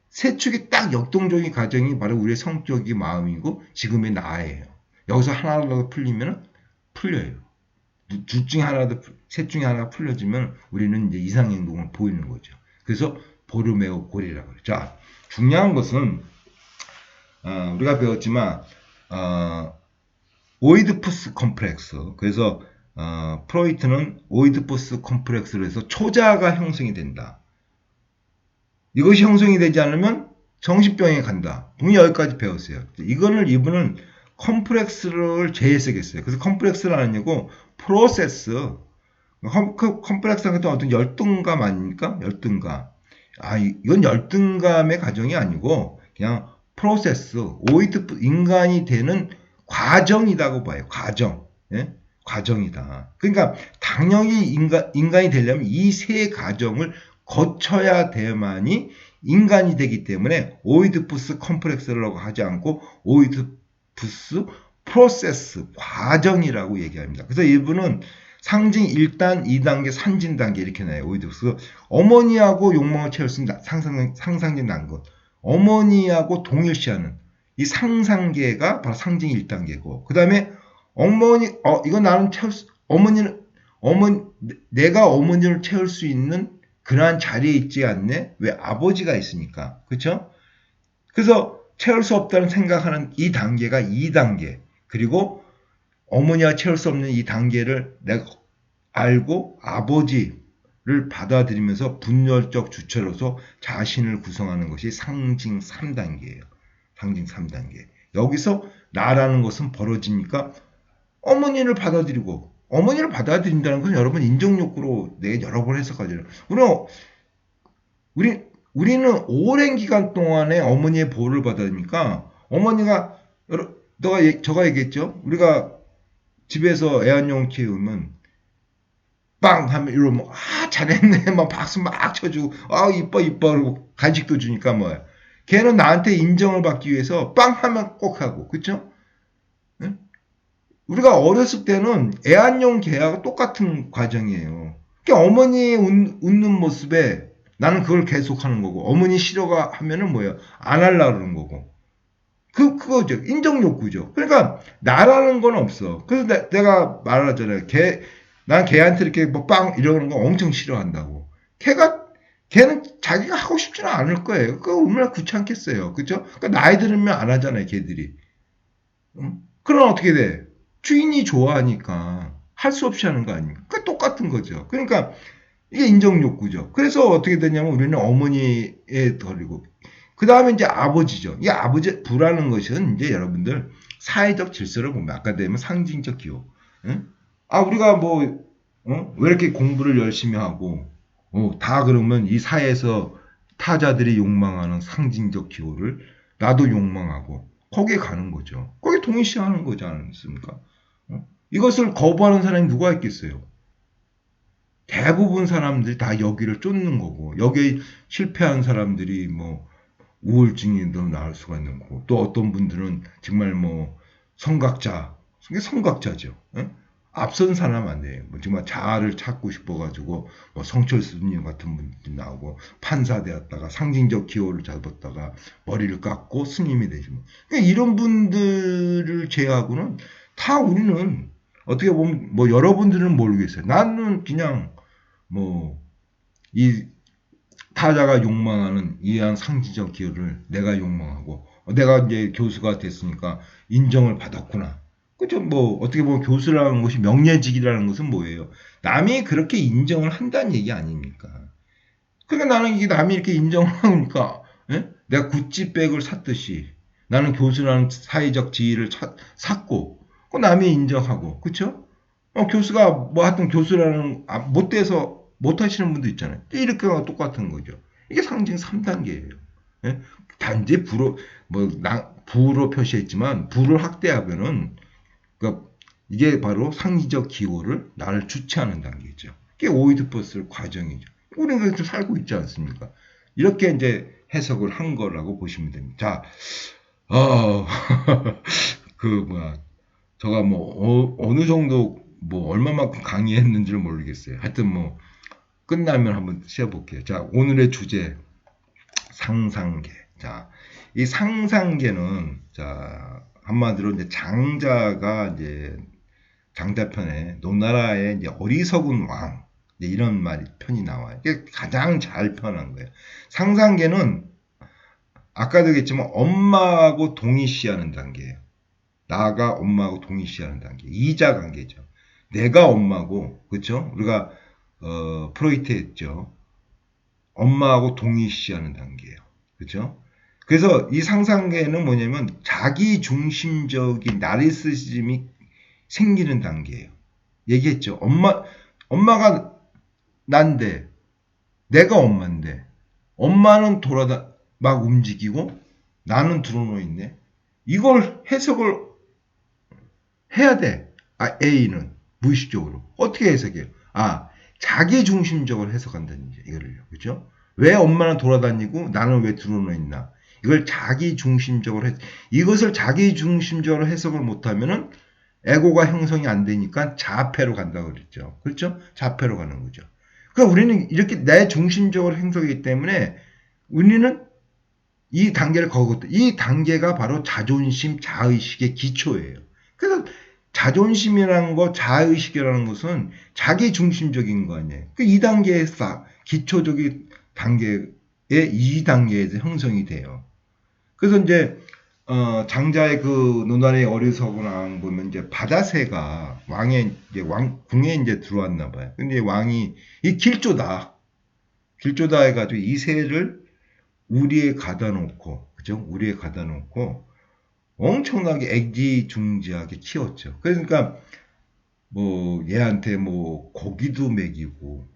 세 축이 딱 역동적인 과정이 바로 우리의 성격이 마음이고 지금의 나예요. 여기서 하나라도 풀리면 풀려요. 둘 중에 하나라도 셋 중에 하나가 풀려지면 우리는 이제 이상행동을 보이는 거죠. 그래서 보르메오 고리라고 그래요. 자, 중요한 것은 우리가 배웠지만 오이드푸스 컴플렉스. 그래서 프로이트는 오이드푸스 컴플렉스로 해서 초자아가 형성이 된다. 이것이 형성이 되지 않으면 정신병에 간다. 분명히 여기까지 배웠어요. 이분은 컴플렉스를 재해석했어요. 그래서 컴플렉스는 아니고 프로세스. 컴플렉스는 어떤 열등감 아닙니까? 열등감. 이건 열등감의 과정이 아니고 그냥 프로세스, 인간이 되는 과정이라고 봐요. 과정. 예? 과정이다. 그러니까 당연히 인간이 되려면 이 세 과정을 거쳐야 돼야만이 인간이 되기 때문에 오이드푸스 컴플렉스라고 하지 않고 오이드푸스 프로세스, 과정이라고 얘기합니다. 그래서 이분은 상징 1단, 2단계, 산진 단계 이렇게 나요. 오이디푸스. 어머니하고 욕망을 채울 수 있는 상상계 난 것. 어머니하고 동일시하는 이 상상계가 바로 상징 1단계고, 그 다음에 어머니, 이거 나는 어머니는, 내가 어머니를 채울 수 있는 그러한 자리에 있지 않네? 왜? 아버지가 있으니까. 그쵸? 그래서 채울 수 없다는 생각하는 이 단계가 2단계. 그리고 어머니가 채울 수 없는 이 단계를 내가 알고 아버지를 받아들이면서 분열적 주체로서 자신을 구성하는 것이 상징 3단계예요. 상징 3단계. 여기서 나라는 것은 벌어지니까 어머니를 받아들인다는 건 여러분 인정욕구로 내 여러 번 해석하잖아요. 우리는 오랜 기간 동안에 어머니의 보호를 받으니까 어머니가 저가 얘기했죠. 우리가 집에서 애완용 키우면 빵 하면 이러면 잘했네 막 박수 막 쳐주고 이뻐 그러고 간식도 주니까 뭐야. 걔는 나한테 인정을 받기 위해서 빵 하면 꼭 하고 그쵸? 응? 우리가 어렸을 때는 애완용 개하고 똑같은 과정이에요. 그러니까 어머니 웃는 모습에 나는 그걸 계속하는 거고 어머니 싫어가 하면은 뭐예요? 안 하려고 그러는 거고 그거죠. 인정 욕구죠. 그러니까 나라는 건 없어. 그래서 내가 말하잖아요. 난 걔한테 이렇게 뭐 빵 이러는 거 엄청 싫어한다고. 걔는 자기가 하고 싶지는 않을 거예요. 그거 얼마나 귀찮겠어요. 그죠? 그러니까 나이 들으면 안 하잖아요. 걔들이. 응? 그럼 어떻게 돼? 주인이 좋아하니까 할 수 없이 하는 거 아닙니까? 그 똑같은 거죠. 그러니까 이게 인정 욕구죠. 그래서 어떻게 되냐면 우리는 어머니에 덜리고 그 다음에 이제 아버지죠. 이 아버지 부라는 것은 이제 여러분들 사회적 질서를 보면 아까 되면 상징적 기호. 응? 우리가 왜 이렇게 공부를 열심히 하고 다 그러면 이 사회에서 타자들이 욕망하는 상징적 기호를 나도 욕망하고 거기에 가는 거죠. 거기에 동의시하는 거지 않습니까? 이것을 거부하는 사람이 누가 있겠어요? 대부분 사람들이 다 여기를 쫓는 거고 여기에 실패한 사람들이 우울증이 더 나을 수가 있는 거고 또 어떤 분들은 정말 성각자, 이게 성각자죠. 예? 앞선 사람 안 돼요. 정말 자아를 찾고 싶어가지고 성철스님 같은 분들이 나오고 판사 되었다가 상징적 기호를 잡았다가 머리를 깎고 스님이 되지 그러니까 이런 분들을 제외하고는 다 우리는 어떻게 보면 여러분들은 모르겠어요. 나는 그냥 이 타자가 욕망하는 이러한 상징적 기여를 내가 욕망하고 내가 이제 교수가 됐으니까 인정을 받았구나. 그죠? 어떻게 보면 교수라는 것이 명예직이라는 것은 뭐예요? 남이 그렇게 인정을 한다는 얘기 아닙니까? 그러니까 나는 이게 남이 이렇게 인정을 하니까 내가 구찌백을 샀듯이 나는 교수라는 사회적 지위를 샀고 남이 인정하고 그쵸? 교수가 하여튼 교수라는 못돼서 못하시는 분도 있잖아요. 이렇게 똑같은 거죠. 이게 상징 3단계예요. 예? 단지 부로 표시했지만 부를 확대하면은 그러니까 이게 바로 상징적 기호를 나를 주체하는 단계죠. 이게 오이디푸스 과정이죠. 우리는 그렇게 살고 있지 않습니까? 이렇게 이제 해석을 한 거라고 보시면 됩니다. 자, 제가 어느 정도 얼마만큼 강의했는지를 모르겠어요. 하여튼 끝나면 한번 쉬어볼게요. 자, 오늘의 주제 상상계. 자, 이 상상계는 자 한마디로 이제 장자가 이제 장자편에 노나라의 이제 어리석은 왕 이런 말이 편이 나와요. 이게 가장 잘 표현한 거예요. 상상계는 아까도 얘기했지만 엄마하고 동의시하는 단계예요. 나가 엄마하고 동의시하는 단계. 이자 관계죠. 내가 엄마고, 그렇죠? 우리가 프로이트 했죠. 엄마하고 동의시하는 단계예요. 그렇죠? 그래서 이 상상계는 뭐냐면 자기 중심적인 나르시시즘이 생기는 단계예요. 얘기했죠. 엄마가 난데 내가 엄마인데 엄마는 막 움직이고 나는 드러누워 있네. 이걸 해석을 해야 돼. A는 무의식적으로 어떻게 해석해요? 자기 중심적으로 해석한다는 얘기죠. 이거를요. 그죠? 왜 엄마는 돌아다니고 나는 왜 드러누워 있나? 이걸 자기 중심적으로 이것을 자기 중심적으로 해석을 못하면은 에고가 형성이 안 되니까 자폐로 간다고 그랬죠. 그렇죠? 자폐로 가는 거죠. 그러니까 우리는 이렇게 내 중심적으로 행동이기 때문에 우리는 이 단계를 거거든. 이 단계가 바로 자존심, 자의식의 기초예요. 그래서 자존심이라는 거, 자의식이라는 것은 자기 중심적인 거 아니에요. 그 2단계에서 기초적인 단계의 2단계에서 형성이 돼요. 그래서 이제 장자의 그 논란의 어리석은 왕 보면 이제 바다새가 왕의 이제 궁에 이제 들어왔나 봐요. 근데 왕이 이 길조다 해가지고 이 새를 우리에 가다 놓고, 그죠? 우리에 가다 놓고 엄청나게 애지중지하게 키웠죠. 그러니까 뭐 얘한테 뭐 고기도 먹이고,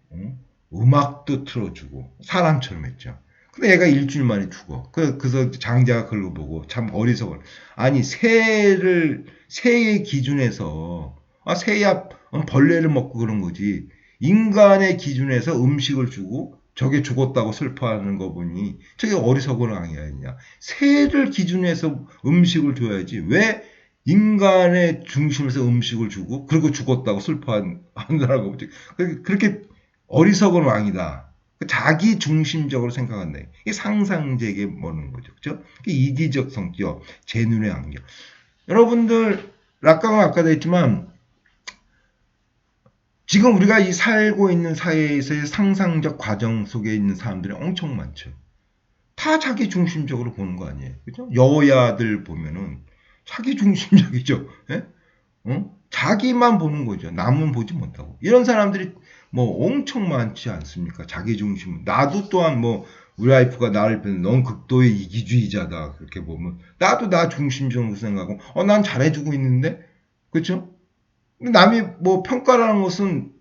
음악도 틀어주고 사람처럼 했죠. 근데 얘가 일주일 만에 죽어. 그래서 장자가 그걸 보고 참 어리석은. 아니 새의 기준에서 새야 벌레를 먹고 그런 거지. 인간의 기준에서 음식을 주고 저게 죽었다고 슬퍼하는 거 보니 저게 어리석은 왕이 아니냐. 새를 기준해서 음식을 줘야지. 왜 인간의 중심에서 음식을 주고 그리고 죽었다고 슬퍼한다라고 그렇게 어리석은 왕이다. 자기 중심적으로 생각한다. 이게 상상력에 뭐는 거죠. 그죠? 이기적 성격, 제 눈에 안겨. 여러분들, 아까도 했지만, 지금 우리가 이 살고 있는 사회에서의 상상적 과정 속에 있는 사람들이 엄청 많죠. 다 자기 중심적으로 보는 거 아니에요. 그죠? 여야들 보면은 자기 중심적이죠. 예? 자기만 보는 거죠. 남은 보지 못하고. 이런 사람들이 뭐 엄청 많지 않습니까? 자기 중심. 나도 또한 뭐 우리 와이프가 나를 보면 넌 극도의 이기주의자다. 그렇게 보면 나도 나 중심적으로 생각하고 난 잘해주고 있는데 그렇죠? 남이 뭐 평가라는 것은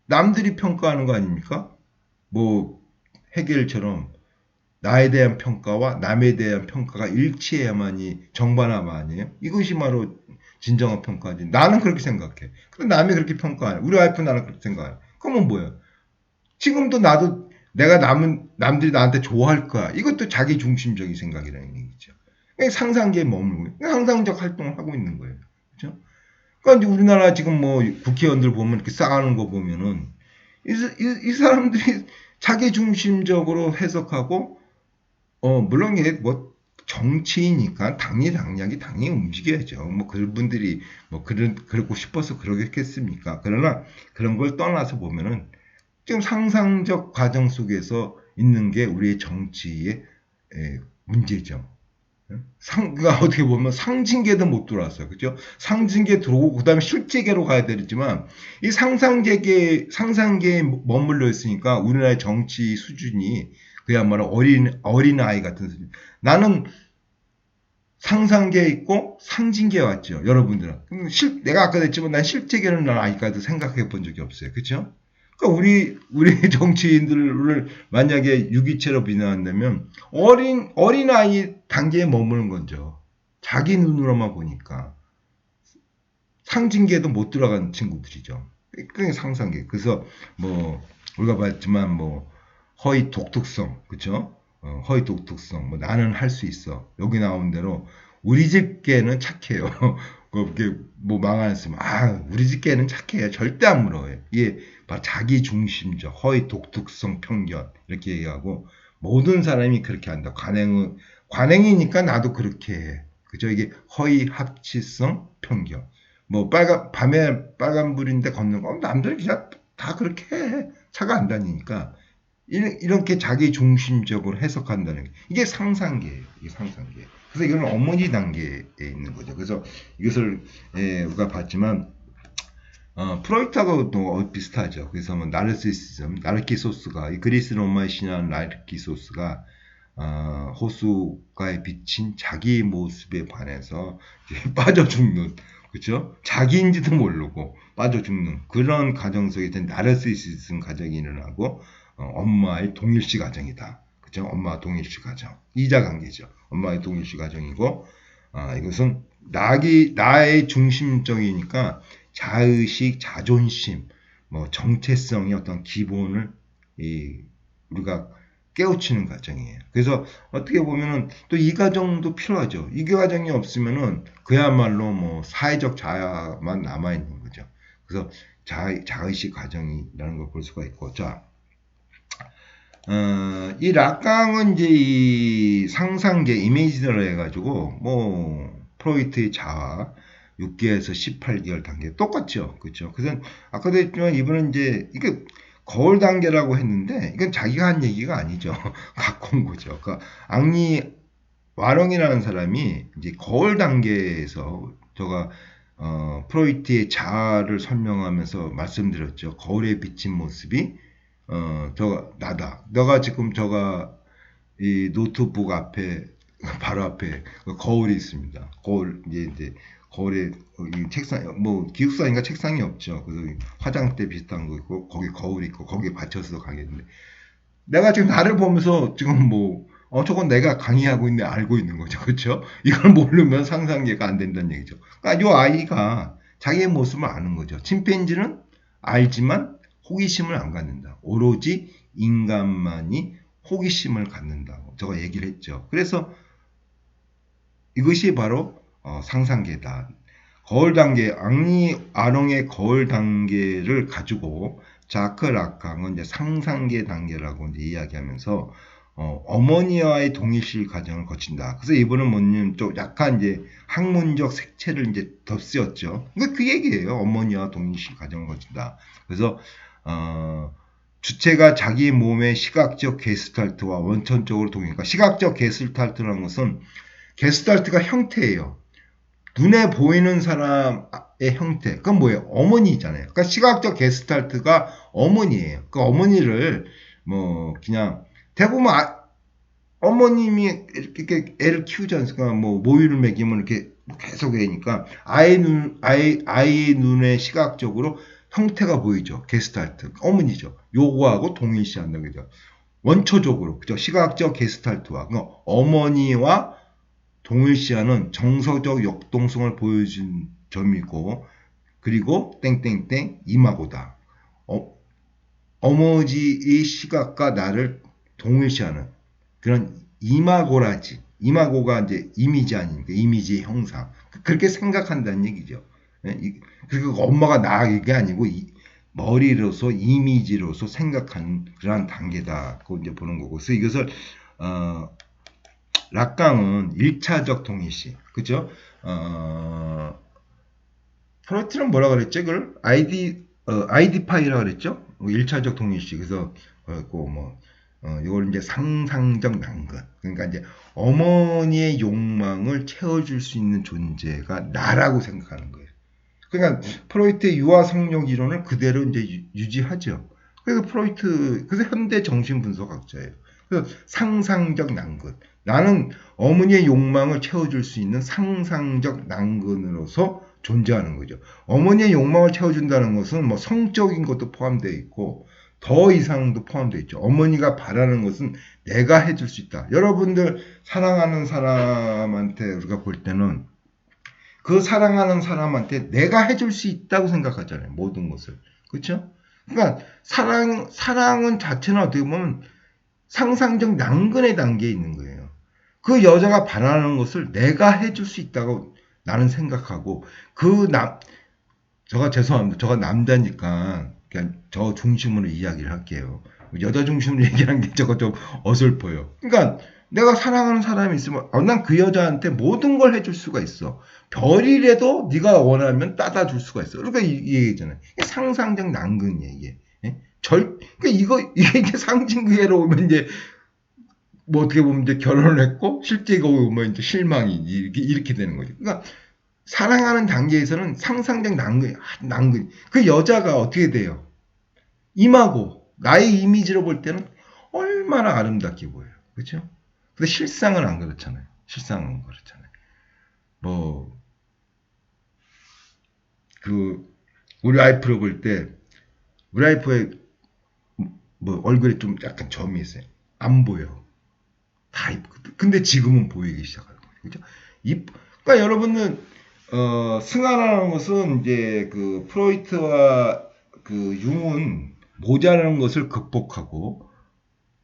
남들이 평가하는 거 아닙니까? 뭐 해겔처럼 나에 대한 평가와 남에 대한 평가가 일치해야만이 정반합 아니에요? 이것이 바로 진정한 평가지. 나는 그렇게 생각해. 근데 남이 그렇게 평가해. 우리 와이프 나는 그렇게 생각해. 그러면 뭐야? 지금도 나도 내가 남들이 나한테 좋아할 거야. 이것도 자기 중심적인 생각이라는 얘기죠. 상상계에 머물고 상상적 활동을 하고 있는 거예요. 그렇죠? 그러니까 우리나라 지금 뭐 국회의원들 보면 이렇게 싸우는 거 보면은 이 사람들이 자기 중심적으로 해석하고 물론 이게 뭐 정치이니까 당연히 움직여야죠. 뭐 그분들이 뭐 그러고 싶어서 그러겠습니까? 그러나 그런 걸 떠나서 보면은 지금 상상적 과정 속에서 있는 게 우리의 정치의 문제죠. 그러니까 어떻게 보면 상징계도 못 들어왔어요. 그죠? 상징계 들어오고, 그 다음에 실제계로 가야 되겠지만, 이 상상계에 머물러 있으니까 우리나라의 정치 수준이 그야말로 어린아이 같은 수준. 나는 상상계에 있고 상징계에 왔죠. 여러분들은. 내가 아까 했지만 난 실제계는 난 아직까지 생각해 본 적이 없어요. 그죠? 그러니까 우리 정치인들을 만약에 유기체로 비난한다면 어린아이 단계에 머무는 거죠. 자기 눈으로만 보니까. 상징계도 못 들어간 친구들이죠. 그게 상상계. 그래서 뭐 우리가 봤지만 뭐 허위 독특성, 그렇죠? 허위 독특성. 뭐 나는 할 수 있어. 여기 나온 대로 우리 집 개는 착해요. 그게 뭐 망하였으면 우리 집 개는 착해요. 절대 안 물어요. 이게 바로 자기 중심적 허위 독특성 편견 이렇게 얘기하고 모든 사람이 그렇게 한다. 관행이니까 나도 그렇게 해. 그죠? 이게 허위 합치성 편견. 뭐 밤에 빨간불인데 걷는 거 남들이 그냥 다 그렇게 해. 차가 안 다니니까 이렇게 자기 중심적으로 해석한다는 게 이게 상상계예요. 이게 상상계. 그래서 이건 어머니 단계에 있는 거죠. 그래서 이것을 우리가 봤지만 프로이트하고도 비슷하죠. 그래서 뭐 나르시시즘, 나르키소스가 이 그리스 로마의 신화 나르키소스가 호수가에 비친 자기 모습에 반해서 빠져 죽는, 그렇죠? 자기인지도 모르고 빠져 죽는 그런 가정 속에 나르시시즘 가정이 일어나고 엄마의 동일시 가정이다. 그렇죠? 엄마 동일시 가정. 이자 관계죠. 엄마의 동일시 가정이고 이것은 나의 중심적이니까 자의식, 자존심, 뭐 정체성의 어떤 기본을 우리가 깨우치는 과정이에요. 그래서 어떻게 보면은 또 이 과정도 필요하죠. 이 과정이 없으면은 그야말로 뭐 사회적 자아만 남아 있는 거죠. 그래서 자의식 과정이라는 걸 볼 수가 있고, 자, 이 락강은 이제 이 상상계 이미지너로 해가지고 뭐 프로이트의 자아 6개에서 18개월 단계 똑같죠, 그렇죠? 그래서 아까도 했지만 이분은 이제 이게 거울 단계라고 했는데 이건 자기가 한 얘기가 아니죠. 갖고 온 거죠. 그러니까 앙리 와롱이라는 사람이 이제 거울 단계에서 제가 프로이트의 자아를 설명하면서 말씀드렸죠. 거울에 비친 모습이 저가 나다. 너가 지금 저가 이 노트북 앞에 바로 앞에 거울이 있습니다. 거울 이제 거울에 이 책상 뭐 기숙사인가 책상이 없죠. 그래서 화장대 비슷한 거 있고 거기 거울이 있고 거기에 받쳐서 가겠는데 내가 지금 나를 보면서 지금 뭐 저건 내가 강의하고 있는데 알고 있는 거죠. 그렇죠? 이걸 모르면 상상계가 안 된다는 얘기죠. 그러니까 이 아이가 자기의 모습을 아는 거죠. 침팬지는 알지만 호기심을 안 갖는다. 오로지 인간만이 호기심을 갖는다고 제가 얘기를 했죠. 그래서 이것이 바로 상상계다. 거울 단계, 앙리 아롱의 거울 단계를 가지고 자크 락강은 이제 상상계 단계라고 이제 이야기하면서 어머니와의 동일시 과정을 거친다. 그래서 이분은 뭐냐면 좀 약간 이제 학문적 색채를 이제 덧쓰였죠. 그 얘기예요. 어머니와 동일시 과정을 거친다. 그래서 주체가 자기 몸의 시각적 게스탈트와 원천적으로 동일. 그러니까 시각적 게스탈트라는 것은 게스탈트가 형태예요. 눈에 보이는 사람의 형태. 그건 뭐예요? 어머니잖아요. 그러니까 시각적 게스탈트가 어머니예요. 그 어머니를 뭐 그냥 대부분 어머님이 이렇게 애를 키우지 않습니까? 뭐 모유를 먹이면 이렇게 계속 애니까 아이의 눈에 시각적으로 형태가 보이죠. 게스탈트. 어머니죠. 요거하고 동일시한다는 거죠. 원초적으로 그죠? 시각적 게스탈트와 그러니까 어머니와 동일시하는 정서적 역동성을 보여준 점이고 그리고 땡땡땡 이마고다. 어머니의 시각과 나를 동일시하는 그런 이마고라지. 이마고가 이제 이미지 아닙니까? 이미지의 형상. 그렇게 생각한다는 얘기죠. 그리고 엄마가 나 이게 아니고 머리로서 이미지로서 생각하는 그러한 단계다. 그거 이제 보는 거고. 그래서 이것을 락강은 1차적 동일시. 그죠? 프로이트는 뭐라 그랬죠? 그걸 아이디파이라 그랬죠? 1차적 동일시. 그래서 이걸 이제 상상적 난근. 그러니까 이제 어머니의 욕망을 채워줄 수 있는 존재가 나라고 생각하는 거예요. 그러니까 프로이트의 유아 성욕 이론을 그대로 이제 유지하죠. 그래서 현대 정신분석학자예요. 그래서 상상적 난근. 나는 어머니의 욕망을 채워줄 수 있는 상상적 난근으로서 존재하는 거죠. 어머니의 욕망을 채워준다는 것은 뭐 성적인 것도 포함되어 있고 더 이상도 포함되어 있죠. 어머니가 바라는 것은 내가 해줄 수 있다. 여러분들 사랑하는 사람한테 우리가 볼 때는 그 사랑하는 사람한테 내가 해줄 수 있다고 생각하잖아요. 모든 것을. 그렇죠? 그러니까 사랑은 자체는 어떻게 보면 상상적 난근의 단계에 있는 거예요. 그 여자가 바라는 것을 내가 해줄 수 있다고 나는 생각하고 제가 죄송합니다. 제가 남자니까 그냥 저 중심으로 이야기를 할게요. 여자 중심으로 얘기하는 게 저거 좀 어설퍼요. 그러니까 내가 사랑하는 사람이 있으면 난 그 여자한테 모든 걸 해줄 수가 있어. 별이라도 네가 원하면 따다 줄 수가 있어. 그러니까 이 얘기잖아요. 상상적 난근이에요. 이게. 그러니까 이게 상징계로 오면 이제 뭐 어떻게 보면 이제 결혼을 했고 실제가 오면 이제 실망이 이렇게 되는 거죠. 그러니까 사랑하는 단계에서는 상상적 난근. 그 여자가 어떻게 돼요? 임하고 나의 이미지로 볼 때는 얼마나 아름답게 보여요. 그렇죠? 근데 실상은 안 그렇잖아요. 실상은 그렇잖아요. 우리 와이프를 볼 때 우리 와이프의 얼굴에 좀 약간 점이 있어요. 안 보여. 다 이쁘거든. 근데 지금은 보이기 시작하는 거죠. 그죠? 그러니까 여러분은 승화라는 것은 이제 그 프로이트와 그 융은 모자라는 것을 극복하고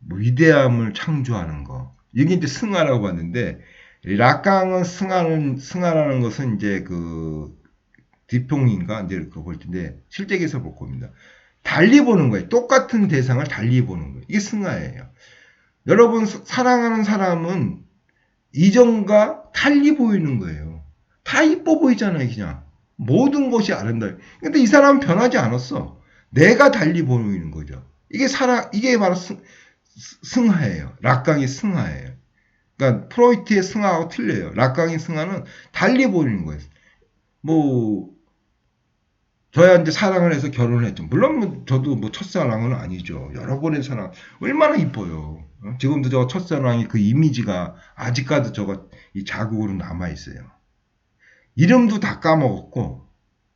뭐 위대함을 창조하는 거. 이게 이제 승화라고 봤는데, 락강은 승화라는 것은 이제 그 디평인가 이제 그거 볼 텐데 실제에서 볼 겁니다. 달리 보는 거예요. 똑같은 대상을 달리 보는 거예요. 이게 승화예요. 여러분 사랑하는 사람은 이전과 달리 보이는 거예요. 다 이뻐 보이잖아요, 그냥. 모든 것이 아름다워요. 근데 이 사람은 변하지 않았어. 내가 달리 보이는 거죠. 이게 바로 승하예요. 락강의 승하예요. 그러니까 프로이트의 승하하고 틀려요. 락강의 승하는 달리 보이는 거예요. 뭐 저야 이제 사랑을 해서 결혼을 했죠. 물론 저도 뭐 첫사랑은 아니죠. 여러 번의 사랑 얼마나 이뻐요. 지금도 저 첫사랑의 그 이미지가 아직까지 저거 이 자국으로 남아 있어요. 이름도 다 까먹었고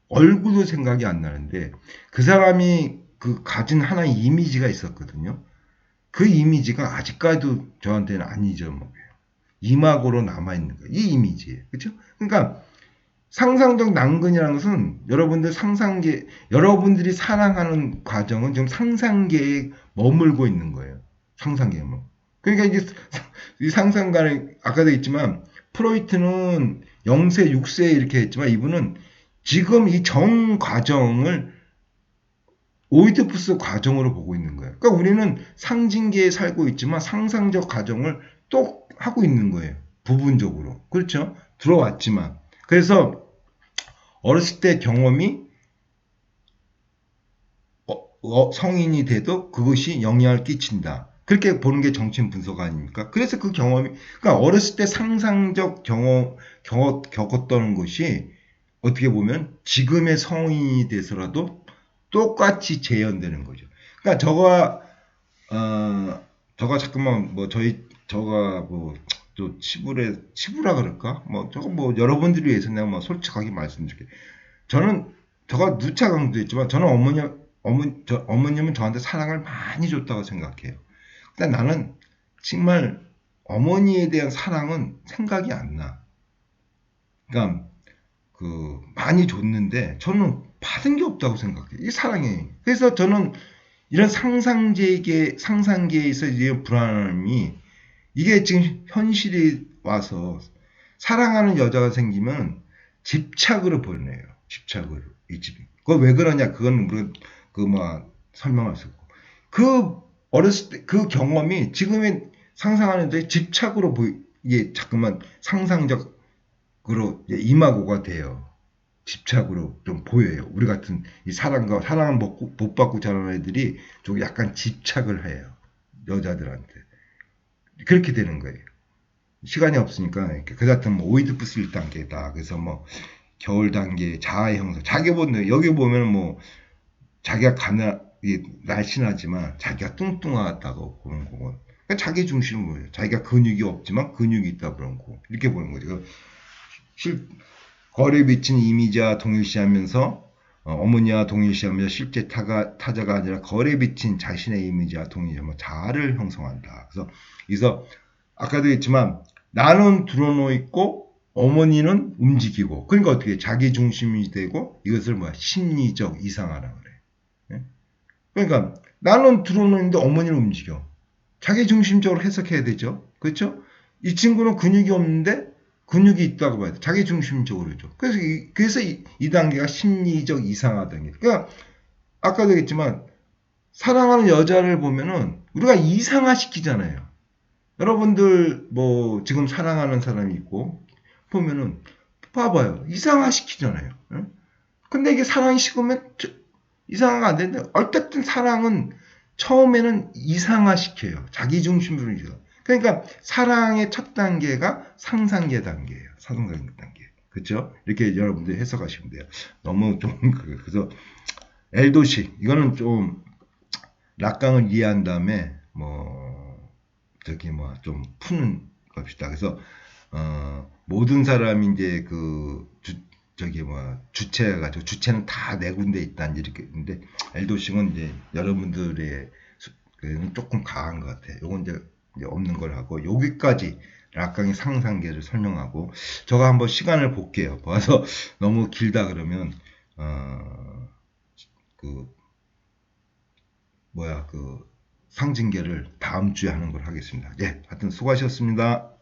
얼굴도 생각이 안 나는데 그 사람이 그 가진 하나의 이미지가 있었거든요. 그 이미지가 아직까지도 저한테는 안 잊어먹어요. 이막으로 남아 있는 거예요. 이 이미지에 그렇죠? 그러니까 상상적 난근이라는 것은 여러분들이 사랑하는 과정은 지금 상상계에 머물고 있는 거예요. 상상계에 뭐. 그러니까 이게 이 상상가는 아까도 했지만 프로이트는 0세, 6세 이렇게 했지만 이분은 지금 이 정 과정을 오이디푸스 과정으로 보고 있는 거예요. 그러니까 우리는 상징계에 살고 있지만 상상적 과정을 또 하고 있는 거예요. 부분적으로. 그렇죠? 들어왔지만. 그래서 어렸을 때 경험이 성인이 돼도 그것이 영향을 끼친다. 그렇게 보는 게 정신 분석 아닙니까? 그래서 그 경험이, 그러니까 어렸을 때 상상적 겪었던 것이 어떻게 보면 지금의 성인이 돼서라도 똑같이 재현되는 거죠. 그러니까 저가 잠깐만 저가 또 치부라 그럴까? 저거 여러분들이 위해서 내가 솔직하게 말씀드릴게요. 저가 누차 강조했지만 저는 어머님은 저한테 사랑을 많이 줬다고 생각해요. 근데 나는 정말 어머니에 대한 사랑은 생각이 안 나. 그러니까 많이 줬는데 저는 받은 게 없다고 생각해요. 이 사랑이. 그래서 저는 이런 상상계에서 이런 불안함이 이게 지금 현실이 와서 사랑하는 여자가 생기면 집착으로 보내요. 집착으로. 이 집이. 그거 왜 그러냐? 그건 설명할 수 없고. 어렸을 때 그 경험이 지금의 상상하는 데 집착으로 이게 자꾸만 상상적으로 임하고가 돼요. 집착으로 좀 보여요. 우리 같은 이 사랑을 못 받고 자라는 애들이 좀 약간 집착을 해요. 여자들한테. 그렇게 되는 거예요. 시간이 없으니까 그 같은 오이디푸스 1단계다. 그래서 겨울 단계 자아의 형성. 여기 보면 자기가 날씬하지만 자기가 뚱뚱하다고 보는 거고. 그러니까 자기 중심은 뭐예요? 자기가 근육이 없지만 근육이 있다 그런 거. 이렇게 보는 거죠. 거리에 비친 이미지와 동일시하면서 어머니와 동일시하면서 실제 타자가 아니라 거리에 비친 자신의 이미지와 동일시하며 자아를 형성한다. 그래서 아까도 했지만 나는 드러누워 있고 어머니는 움직이고 그러니까 어떻게 자기 중심이 되고 이것을 심리적 이상화라 그래. 네? 그러니까 나는 드러누워 있는데 어머니는 움직여. 자기 중심적으로 해석해야 되죠. 그렇죠? 이 친구는 근육이 없는데 근육이 있다고 봐야 돼. 자기 중심적으로죠. 그래서 이 단계가 심리적 이상화 단계. 그러니까 아까도 했지만 사랑하는 여자를 보면은 우리가 이상화 시키잖아요. 여러분들 지금 사랑하는 사람이 있고 보면은 봐봐요. 이상화 시키잖아요. 근데 이게 사랑이 식으면 이상화가 안 되는데 어쨌든 사랑은 처음에는 이상화 시켜요. 자기 중심으로 이상. 그러니까 사랑의 첫 단계가 상상계 단계예요. 상상계 단계. 그렇죠? 이렇게 여러분들이 해석하시면 돼요. 너무 좀 그래서 엘도식 이거는 좀 락강을 이해한 다음에 좀 푸는 겁시다. 그래서 모든 사람이 이제 주체가 주체는 다 네 군데 있다 이렇게 있는데 엘도식은 이제 여러분들의 조금 강한 것 같아요. 요건 이제 없는 걸 하고 여기까지 락강의 상상계를 설명하고 제가 한번 시간을 볼게요. 봐서 너무 길다 그러면 상징계를 다음 주에 하는 걸 하겠습니다. 예, 하여튼 수고하셨습니다.